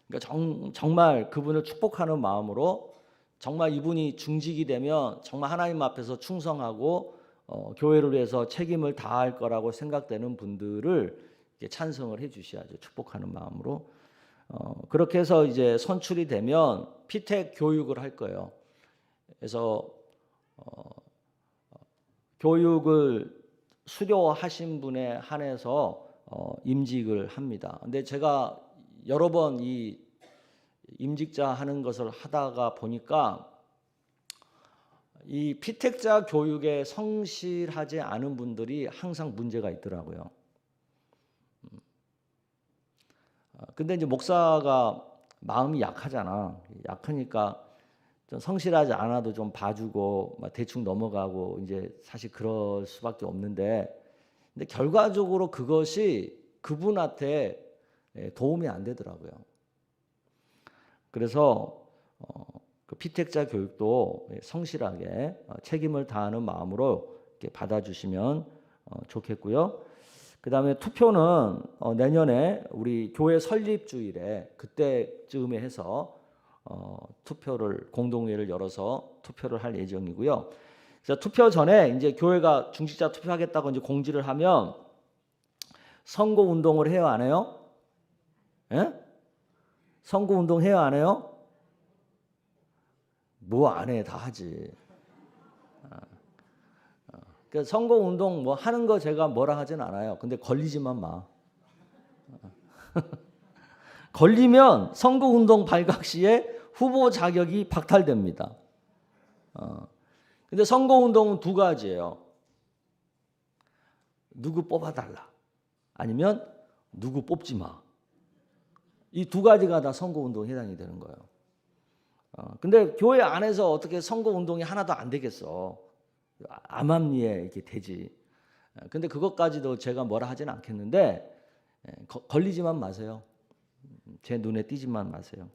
그러니까 정말 그분을 축복하는 마음으로 정말 이분이 중직이 되면 정말 하나님 앞에서 충성하고 교회를 위해서 책임을 다할 거라고 생각되는 분들을 찬성을 해주셔야죠. 축복하는 마음으로. 그렇게 해서 이제 선출이 되면 피택 교육을 할 거예요. 그래서 교육을 수료하신 분에 한해서 임직을 합니다. 근데 제가 여러 번 이 임직자 하는 것을 하다가 보니까 이 피택자 교육에 성실하지 않은 분들이 항상 문제가 있더라고요. 근데 이제 목사가 마음이 약하잖아. 약하니까 좀 성실하지 않아도 좀 봐주고 대충 넘어가고 이제 사실 그럴 수밖에 없는데 근데 결과적으로 그것이 그분한테 도움이 안 되더라고요. 그래서 그 피택자 교육도 성실하게 책임을 다하는 마음으로 이렇게 받아주시면 좋겠고요. 그 다음에 투표는 내년에 우리 교회 설립 주일에 그때쯤에 해서 투표를 공동회의를 열어서 투표를 할 예정이고요. 그래서 투표 전에 이제 교회가 중직자 투표하겠다고 이제 공지를 하면 선거 운동을 해요, 안 해요? 예? 선거 운동 해요, 안 해요? 뭐 안 해, 다 하지. 그러니까 선거 운동 뭐 하는 거 제가 뭐라 하진 않아요. 근데 걸리지만 마. 걸리면 선거 운동 발각 시에 후보 자격이 박탈됩니다. 근데 선거 운동은 두 가지예요. 누구 뽑아달라. 아니면 누구 뽑지 마. 이 두 가지가 다 선거 운동에 해당이 되는 거예요. 근데 교회 안에서 어떻게 선거 운동이 하나도 안 되겠어. 암암리에 이렇게 되지. 근데 그것까지도 제가 뭐라 하진 않겠는데 걸리지만 마세요. 제 눈에 띄지만 마세요.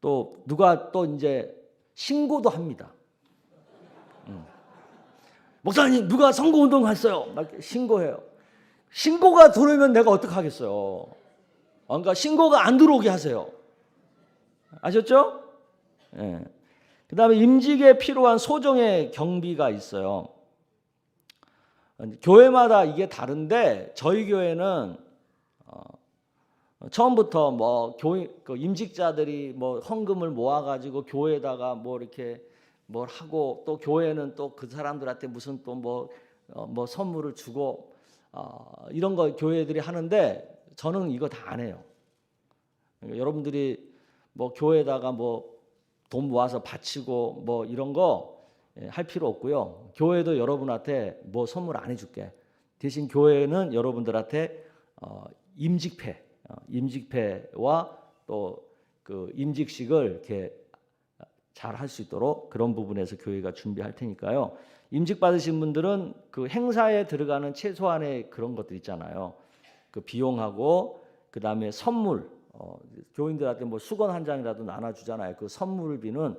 또 누가 또 이제 신고도 합니다. 목사님 누가 선거 운동 했어요. 막 신고해요. 신고가 들어오면 내가 어떻게 하겠어요. 그러니까 신고가 안 들어오게 하세요. 아셨죠? 예. 그 다음에 임직에 필요한 소정의 경비가 있어요. 교회마다 이게 다른데 저희 교회는 처음부터 뭐 그 임직자들이 뭐 헌금을 모아가지고 교회에다가 뭐 이렇게 뭘 하고 또 교회는 또 그 사람들한테 무슨 또 뭐 선물을 주고 이런 거 교회들이 하는데 저는 이거 다 안 해요. 그러니까 여러분들이 뭐 교회에다가 뭐 돈 모아서 바치고 뭐 이런 거 할 필요 없고요. 교회도 여러분한테 뭐 선물 안 해줄게. 대신 교회는 여러분들한테 임직패와 또 그 임직식을 이렇게 잘 할 수 있도록 그런 부분에서 교회가 준비할 테니까요. 임직 받으신 분들은 그 행사에 들어가는 최소한의 그런 것들 있잖아요. 그 비용하고 그 다음에 선물. 교인들한테 뭐 수건 한 장이라도 나눠주잖아요. 그 선물비는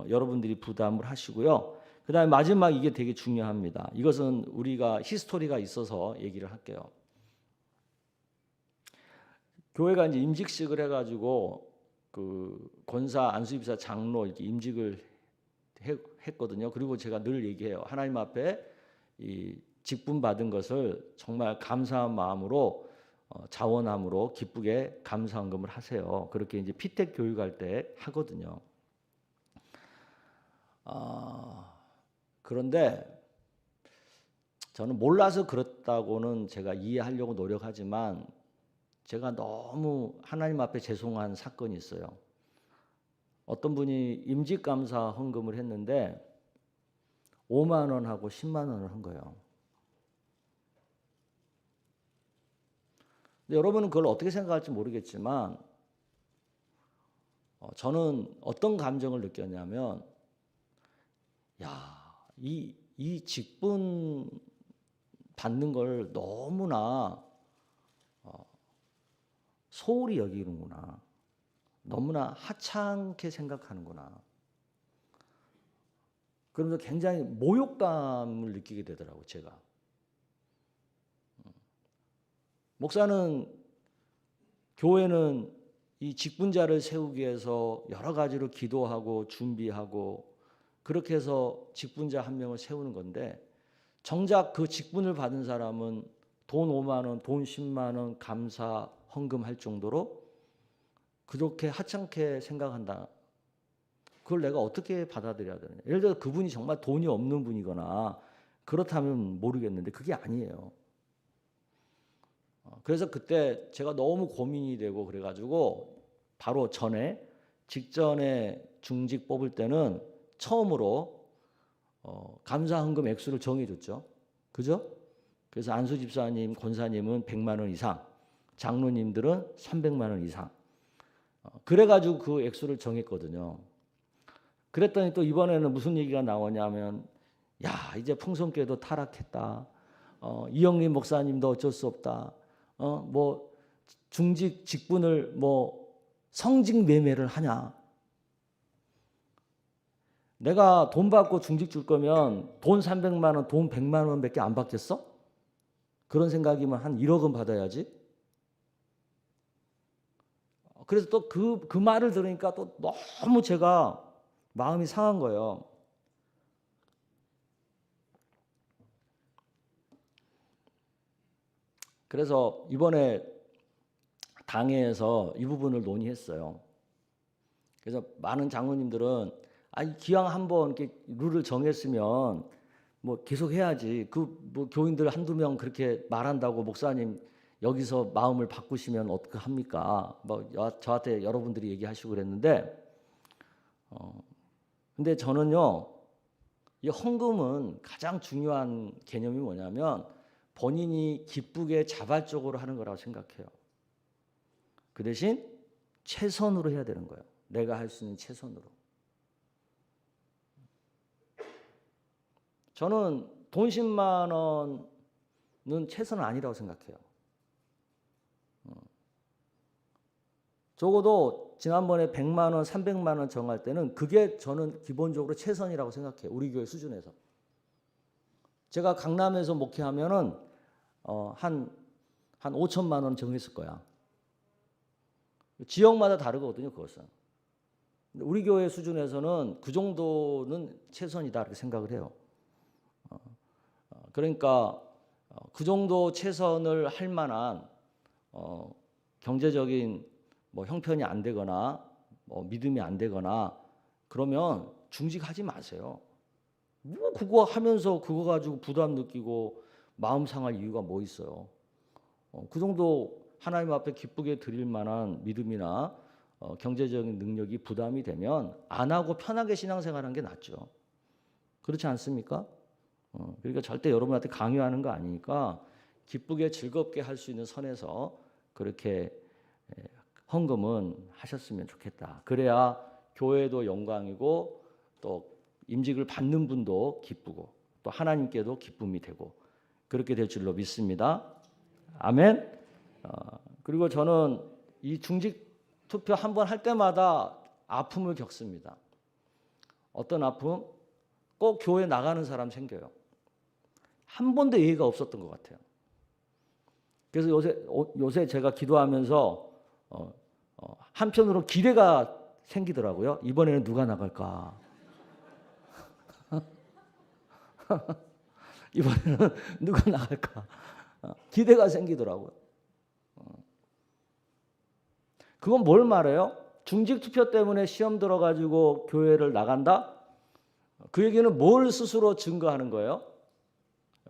여러분들이 부담을 하시고요. 그 다음에 마지막 이게 되게 중요합니다. 이것은 우리가 히스토리가 있어서 얘기를 할게요. 교회가 이제 임직식을 해가지고 그 권사, 안수집사, 장로 이렇게 임직을 했거든요. 그리고 제가 늘 얘기해요. 하나님 앞에 이 직분 받은 것을 정말 감사한 마음으로 자원함으로 기쁘게 감사헌금을 하세요. 그렇게 이제 피택 교육할 때 하거든요. 그런데 저는 몰라서 그렇다고는 제가 이해하려고 노력하지만 제가 너무 하나님 앞에 죄송한 사건이 있어요. 어떤 분이 임직감사 헌금을 했는데 5만 원하고 10만 원을 한 거예요. 근데 여러분은 그걸 어떻게 생각할지 모르겠지만 저는 어떤 감정을 느꼈냐면 이 직분 받는 걸 너무나 소홀히 여기는구나. 너무나 하찮게 생각하는구나. 그러면서 굉장히 모욕감을 느끼게 되더라고요, 제가. 목사는 교회는 이 직분자를 세우기 위해서 여러 가지로 기도하고 준비하고 그렇게 해서 직분자 한 명을 세우는 건데 정작 그 직분을 받은 사람은 돈 5만 원, 돈 10만 원 감사 헌금할 정도로 그렇게 하찮게 생각한다. 그걸 내가 어떻게 받아들여야 되느냐. 예를 들어 그분이 정말 돈이 없는 분이거나 그렇다면 모르겠는데 그게 아니에요. 그래서 그때 제가 너무 고민이 되고 그래가지고 바로 직전에 중직 뽑을 때는 처음으로 감사헌금 액수를 정해줬죠. 그죠? 그래서 안수집사님, 권사님은 100만 원 이상, 장로님들은 300만 원 이상. 그래가지고 그 액수를 정했거든요. 그랬더니 또 이번에는 무슨 얘기가 나오냐면 이제 풍성교회도 타락했다. 이영림 목사님도 어쩔 수 없다. 뭐 중직 직분을 뭐 성직 매매를 하냐? 내가 돈 받고 중직 줄 거면 돈 300만 원, 돈 100만 원밖에 안 받겠어? 그런 생각이면 한 1억은 받아야지. 그래서 또 그 말을 들으니까 또 너무 제가 마음이 상한 거예요. 그래서 이번에 당회에서 이 부분을 논의했어요. 그래서 많은 장로님들은 기왕 한번 이렇게 룰을 정했으면 뭐 계속 해야지. 뭐 교인들 한두 명 그렇게 말한다고 목사님 여기서 마음을 바꾸시면 어떻게 합니까? 뭐 저한테 여러분들이 얘기하시고 그랬는데, 근데 저는요, 이 헌금은 가장 중요한 개념이 뭐냐면 본인이 기쁘게 자발적으로 하는 거라고 생각해요. 그 대신 최선으로 해야 되는 거예요. 내가 할 수 있는 최선으로. 저는 돈 10만 원은 최선은 아니라고 생각해요. 적어도 지난번에 100만 원, 300만 원 정할 때는 그게 저는 기본적으로 최선이라고 생각해요. 우리 교회 수준에서. 제가 강남에서 목회하면은 한 5천만 원 정했을 거야. 지역마다 다르거든요, 그것은. 우리 교회 수준에서는 그 정도는 최선이다 이렇게 생각을 해요. 그러니까 그 정도 최선을 할 만한 경제적인 뭐 형편이 안 되거나 뭐 믿음이 안 되거나 그러면 중직하지 마세요. 뭐 그거 하면서 그거 가지고 부담 느끼고 마음 상할 이유가 뭐 있어요. 그 정도 하나님 앞에 기쁘게 드릴 만한 믿음이나 경제적인 능력이 부담이 되면 안 하고 편하게 신앙생활하는 게 낫죠. 그렇지 않습니까? 그러니까 절대 여러분한테 강요하는 거 아니니까 기쁘게 즐겁게 할 수 있는 선에서 그렇게 헌금은 하셨으면 좋겠다. 그래야 교회도 영광이고 또 임직을 받는 분도 기쁘고 또 하나님께도 기쁨이 되고 그렇게 될 줄로 믿습니다. 아멘. 그리고 저는 이 중직 투표 한 번 할 때마다 아픔을 겪습니다. 어떤 아픔? 꼭 교회 나가는 사람 생겨요. 한 번도 예의가 없었던 것 같아요. 그래서 요새 제가 기도하면서 한편으로 기대가 생기더라고요. 이번에는 누가 나갈까? 이번에는 누가 나갈까? 기대가 생기더라고요. 그건 뭘 말해요? 중직 투표 때문에 시험 들어가지고 교회를 나간다? 그 얘기는 뭘 스스로 증거하는 거예요?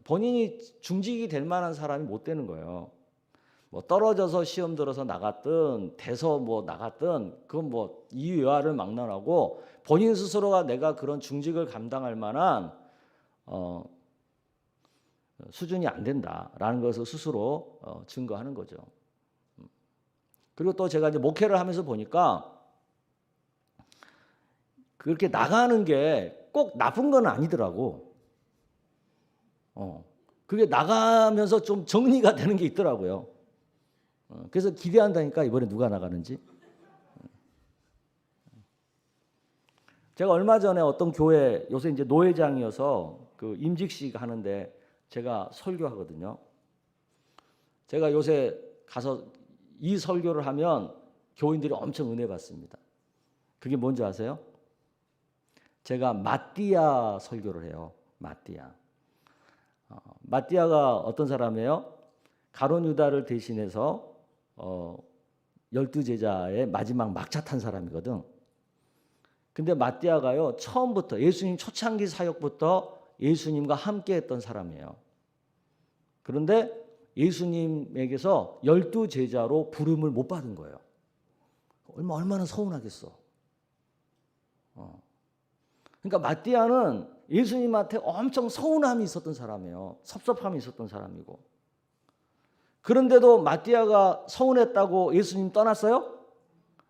본인이 중직이 될 만한 사람이 못 되는 거예요. 뭐 떨어져서 시험 들어서 나갔든 돼서 뭐 나갔든 그건 뭐 이유와를 막론하고 본인 스스로가 내가 그런 중직을 감당할 만한 수준이 안 된다라는 것을 스스로 증거하는 거죠. 그리고 또 제가 이제 목회를 하면서 보니까 그렇게 나가는 게 꼭 나쁜 건 아니더라고. 그게 나가면서 좀 정리가 되는 게 있더라고요. 그래서 기대한다니까 이번에 누가 나가는지. 제가 얼마 전에 어떤 교회 요새 이제 노회장이어서 그 임직식 하는데 제가 설교하거든요. 제가 요새 가서 이 설교를 하면 교인들이 엄청 은혜 받습니다. 그게 뭔지 아세요? 제가 마띠아 설교를 해요. 마띠아. 마띠아가 어떤 사람이에요? 가룟 유다를 대신해서 12제자의 마지막 막차 탄 사람이거든. 근데 마띠아가요, 처음부터 예수님 초창기 사역부터 예수님과 함께 했던 사람이에요. 그런데 예수님에게서 12제자로 부름을 못 받은 거예요. 얼마나 서운하겠어. 그러니까 마띠아는 예수님한테 엄청 서운함이 있었던 사람이에요. 섭섭함이 있었던 사람이고. 그런데도 마띠아가 서운했다고 예수님 떠났어요?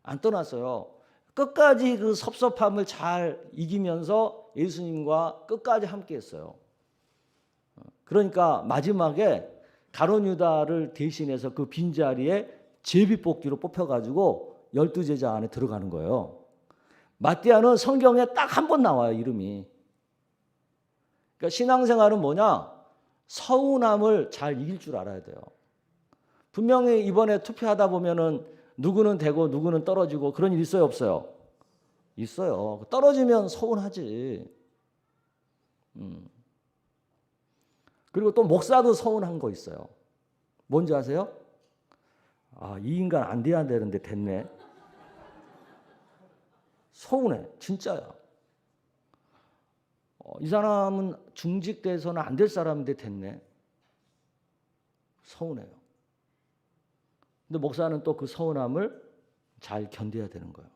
안 떠났어요. 끝까지 그 섭섭함을 잘 이기면서 예수님과 끝까지 함께 했어요. 그러니까 마지막에 가룟 유다를 대신해서 그 빈자리에 제비뽑기로 뽑혀가지고 12제자 안에 들어가는 거예요. 마띠아는 성경에 딱 한 번 나와요, 이름이. 그러니까 신앙생활은 뭐냐? 서운함을 잘 이길 줄 알아야 돼요. 분명히 이번에 투표하다 보면은 누구는 되고 누구는 떨어지고 그런 일 있어요, 없어요? 있어요. 떨어지면 서운하지. 그리고 또 목사도 서운한 거 있어요. 뭔지 아세요? 아, 이 인간 안 돼야 되는데 됐네. 서운해, 진짜야. 이 사람은 중직돼서는 안 될 사람인데 됐네. 서운해요. 근데 목사는 또 그 서운함을 잘 견뎌야 되는 거예요.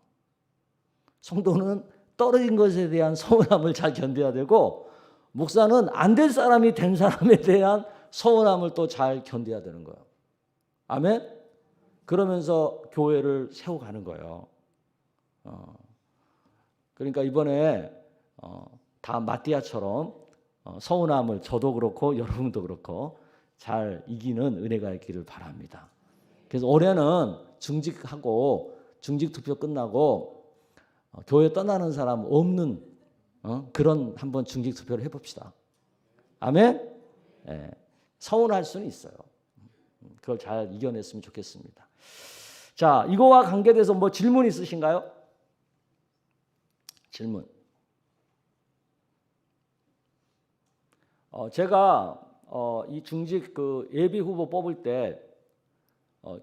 성도는 떨어진 것에 대한 서운함을 잘 견뎌야 되고, 목사는 안 될 사람이 된 사람에 대한 서운함을 또 잘 견뎌야 되는 거예요. 아멘? 그러면서 교회를 세워가는 거예요. 그러니까 이번에 다 마띠아처럼 서운함을 저도 그렇고 여러분도 그렇고 잘 이기는 은혜가 있기를 바랍니다. 그래서 올해는 중직하고 중직 투표 끝나고 교회 떠나는 사람 없는 그런 한번 중직 투표를 해봅시다. 아멘? 예, 서운할 수는 있어요. 그걸 잘 이겨냈으면 좋겠습니다. 자, 이거와 관계돼서 뭐 질문 있으신가요? 질문. 제가 이 중직 그 예비 후보 뽑을 때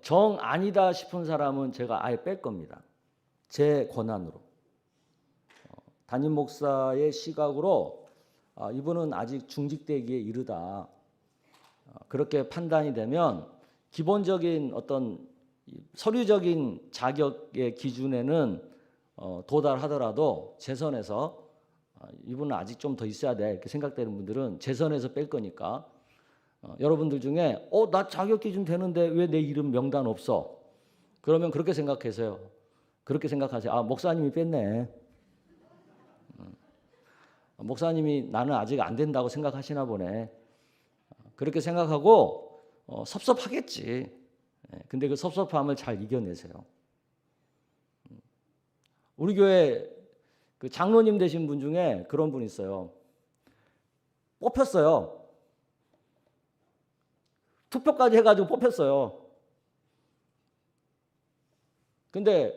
정 아니다 싶은 사람은 제가 아예 뺄 겁니다. 제 권한으로. 담임 목사의 시각으로 이분은 아직 중직되기에 이르다. 그렇게 판단이 되면 기본적인 어떤 서류적인 자격의 기준에는 도달하더라도 재선에서 이분은 아직 좀 더 있어야 돼 이렇게 생각되는 분들은 재선에서 뺄 거니까 여러분들 중에 나 자격 기준 되는데 왜 내 이름 명단 없어? 그러면 그렇게 생각하세요. 그렇게 생각하세요. 아, 목사님이 뺐네. 목사님이 나는 아직 안 된다고 생각하시나 보네. 그렇게 생각하고 섭섭하겠지. 근데 그 섭섭함을 잘 이겨내세요. 우리 교회 그 장로님 되신 분 중에 그런 분 있어요. 뽑혔어요. 투표까지 해가지고 뽑혔어요. 근데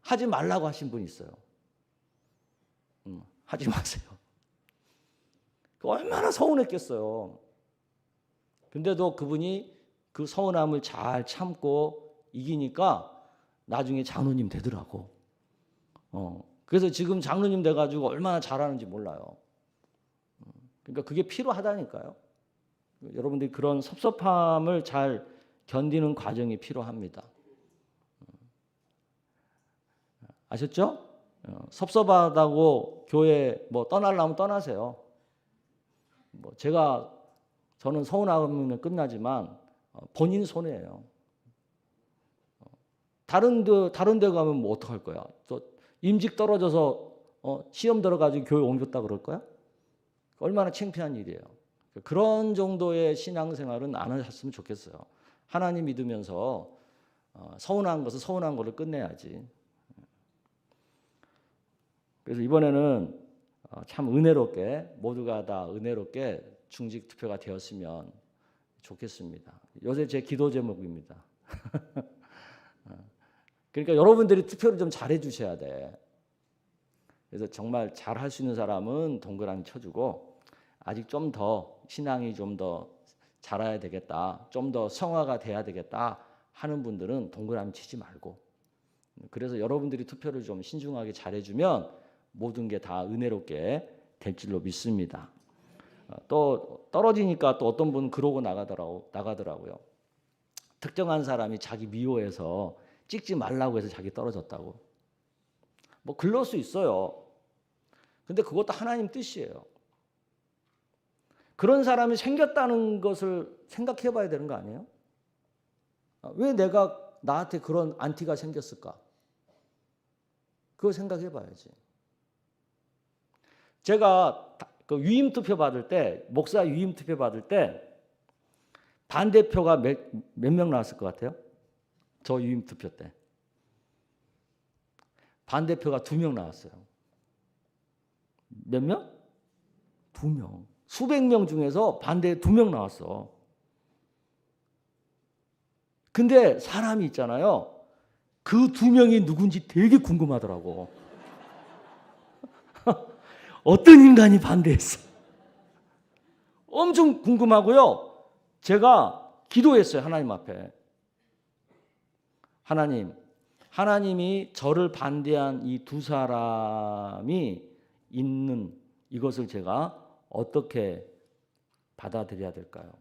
하지 말라고 하신 분이 있어요. 하지 마세요. 얼마나 서운했겠어요. 근데도 그분이 그 서운함을 잘 참고 이기니까 나중에 장로님 되더라고. 그래서 지금 장로님 돼가지고 얼마나 잘하는지 몰라요. 그러니까 그게 필요하다니까요. 여러분들이 그런 섭섭함을 잘 견디는 과정이 필요합니다. 아셨죠? 섭섭하다고 교회 뭐 떠나려면 떠나세요. 뭐 저는 서운하면 끝나지만 본인 손해예요. 다른 데 가면 뭐 어떡할 거야? 또 임직 떨어져서 시험 들어가지고 교회 옮겼다 그럴 거야? 얼마나 창피한 일이에요. 그런 정도의 신앙생활은 안 하셨으면 좋겠어요. 하나님 믿으면서 서운한 것은 서운한 거를 끝내야지. 그래서 이번에는 참 은혜롭게 모두가 다 은혜롭게 중직 투표가 되었으면 좋겠습니다. 요새 제 기도 제목입니다. 그러니까 여러분들이 투표를 좀 잘해 주셔야 돼. 그래서 정말 잘할 수 있는 사람은 동그라미 쳐주고 아직 좀 더 신앙이 좀 더 자라야 되겠다. 좀 더 성화가 돼야 되겠다 하는 분들은 동그라미 치지 말고 그래서 여러분들이 투표를 좀 신중하게 잘해주면 모든 게 다 은혜롭게 될 줄로 믿습니다. 또 떨어지니까 또 어떤 분은 그러고 나가더라고요. 특정한 사람이 자기 미워해서 찍지 말라고 해서 자기 떨어졌다고. 뭐 그럴 수 있어요. 근데 그것도 하나님 뜻이에요. 그런 사람이 생겼다는 것을 생각해 봐야 되는 거 아니에요? 왜 나한테 그런 안티가 생겼을까? 그걸 생각해 봐야지. 제가 그 위임 투표 받을 때, 목사 위임 투표 받을 때 반대표가 몇 명 나왔을 것 같아요? 저 유임 투표 때. 반대표가 2명 나왔어요. 몇 명? 2명. 수백 명 중에서 반대 2명 나왔어. 근데 사람이 있잖아요. 그 2명이 누군지 되게 궁금하더라고. 어떤 인간이 반대했어? 엄청 궁금하고요. 제가 기도했어요. 하나님 앞에. 하나님이 저를 반대한 이 2사람이 있는 이것을 제가 어떻게 받아들여야 될까요?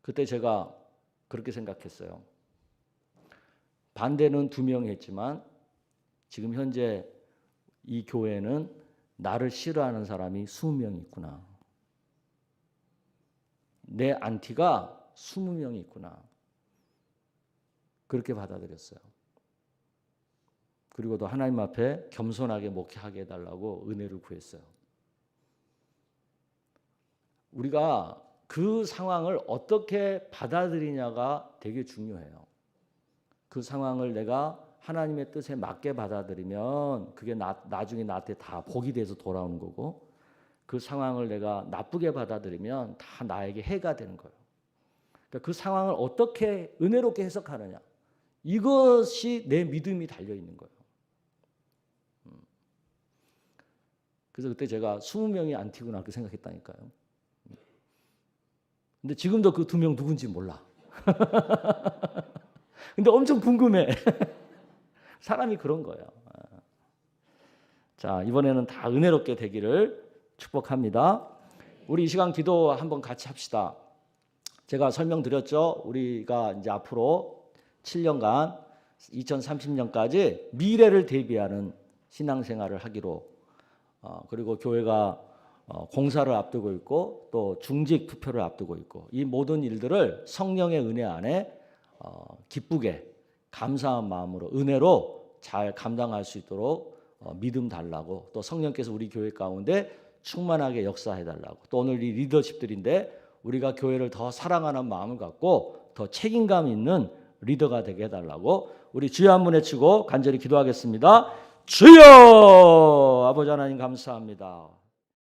그때 제가 그렇게 생각했어요. 반대는 2명이 했지만 지금 현재 이 교회는 나를 싫어하는 사람이 20명이 있구나. 내 안티가 20명이 있구나. 그렇게 받아들였어요. 그리고 또 하나님 앞에 겸손하게 목회하게 해달라고 은혜를 구했어요. 우리가 그 상황을 어떻게 받아들이냐가 되게 중요해요. 그 상황을 내가 하나님의 뜻에 맞게 받아들이면 그게 나중에 나한테 다 복이 돼서 돌아오는 거고, 그 상황을 내가 나쁘게 받아들이면 다 나에게 해가 되는 거예요. 그러니까 그 상황을 어떻게 은혜롭게 해석하느냐, 이것이 내 믿음이 달려 있는 거예요. 그래서 그때 제가 20명이 안티구나 그렇게 생각했다니까요. 근데 지금도 그 2명 누군지 몰라. 근데 엄청 궁금해. 사람이 그런 거예요. 자, 이번에는 다 은혜롭게 되기를 축복합니다. 우리 이 시간 기도 한번 같이 합시다. 제가 설명드렸죠. 우리가 이제 앞으로 7년간 2030년까지 미래를 대비하는 신앙생활을 하기로, 그리고 교회가 공사를 앞두고 있고 또 중직 투표를 앞두고 있고, 이 모든 일들을 성령의 은혜 안에 기쁘게 감사한 마음으로 은혜로 잘 감당할 수 있도록 믿음 달라고, 또 성령께서 우리 교회 가운데 충만하게 역사해 달라고, 또 오늘 이 리더십들인데 우리가 교회를 더 사랑하는 마음을 갖고 더 책임감 있는 리더가 되게 해달라고 우리 주여 한 번 외치고 간절히 기도하겠습니다. 주여! 아버지 하나님 감사합니다.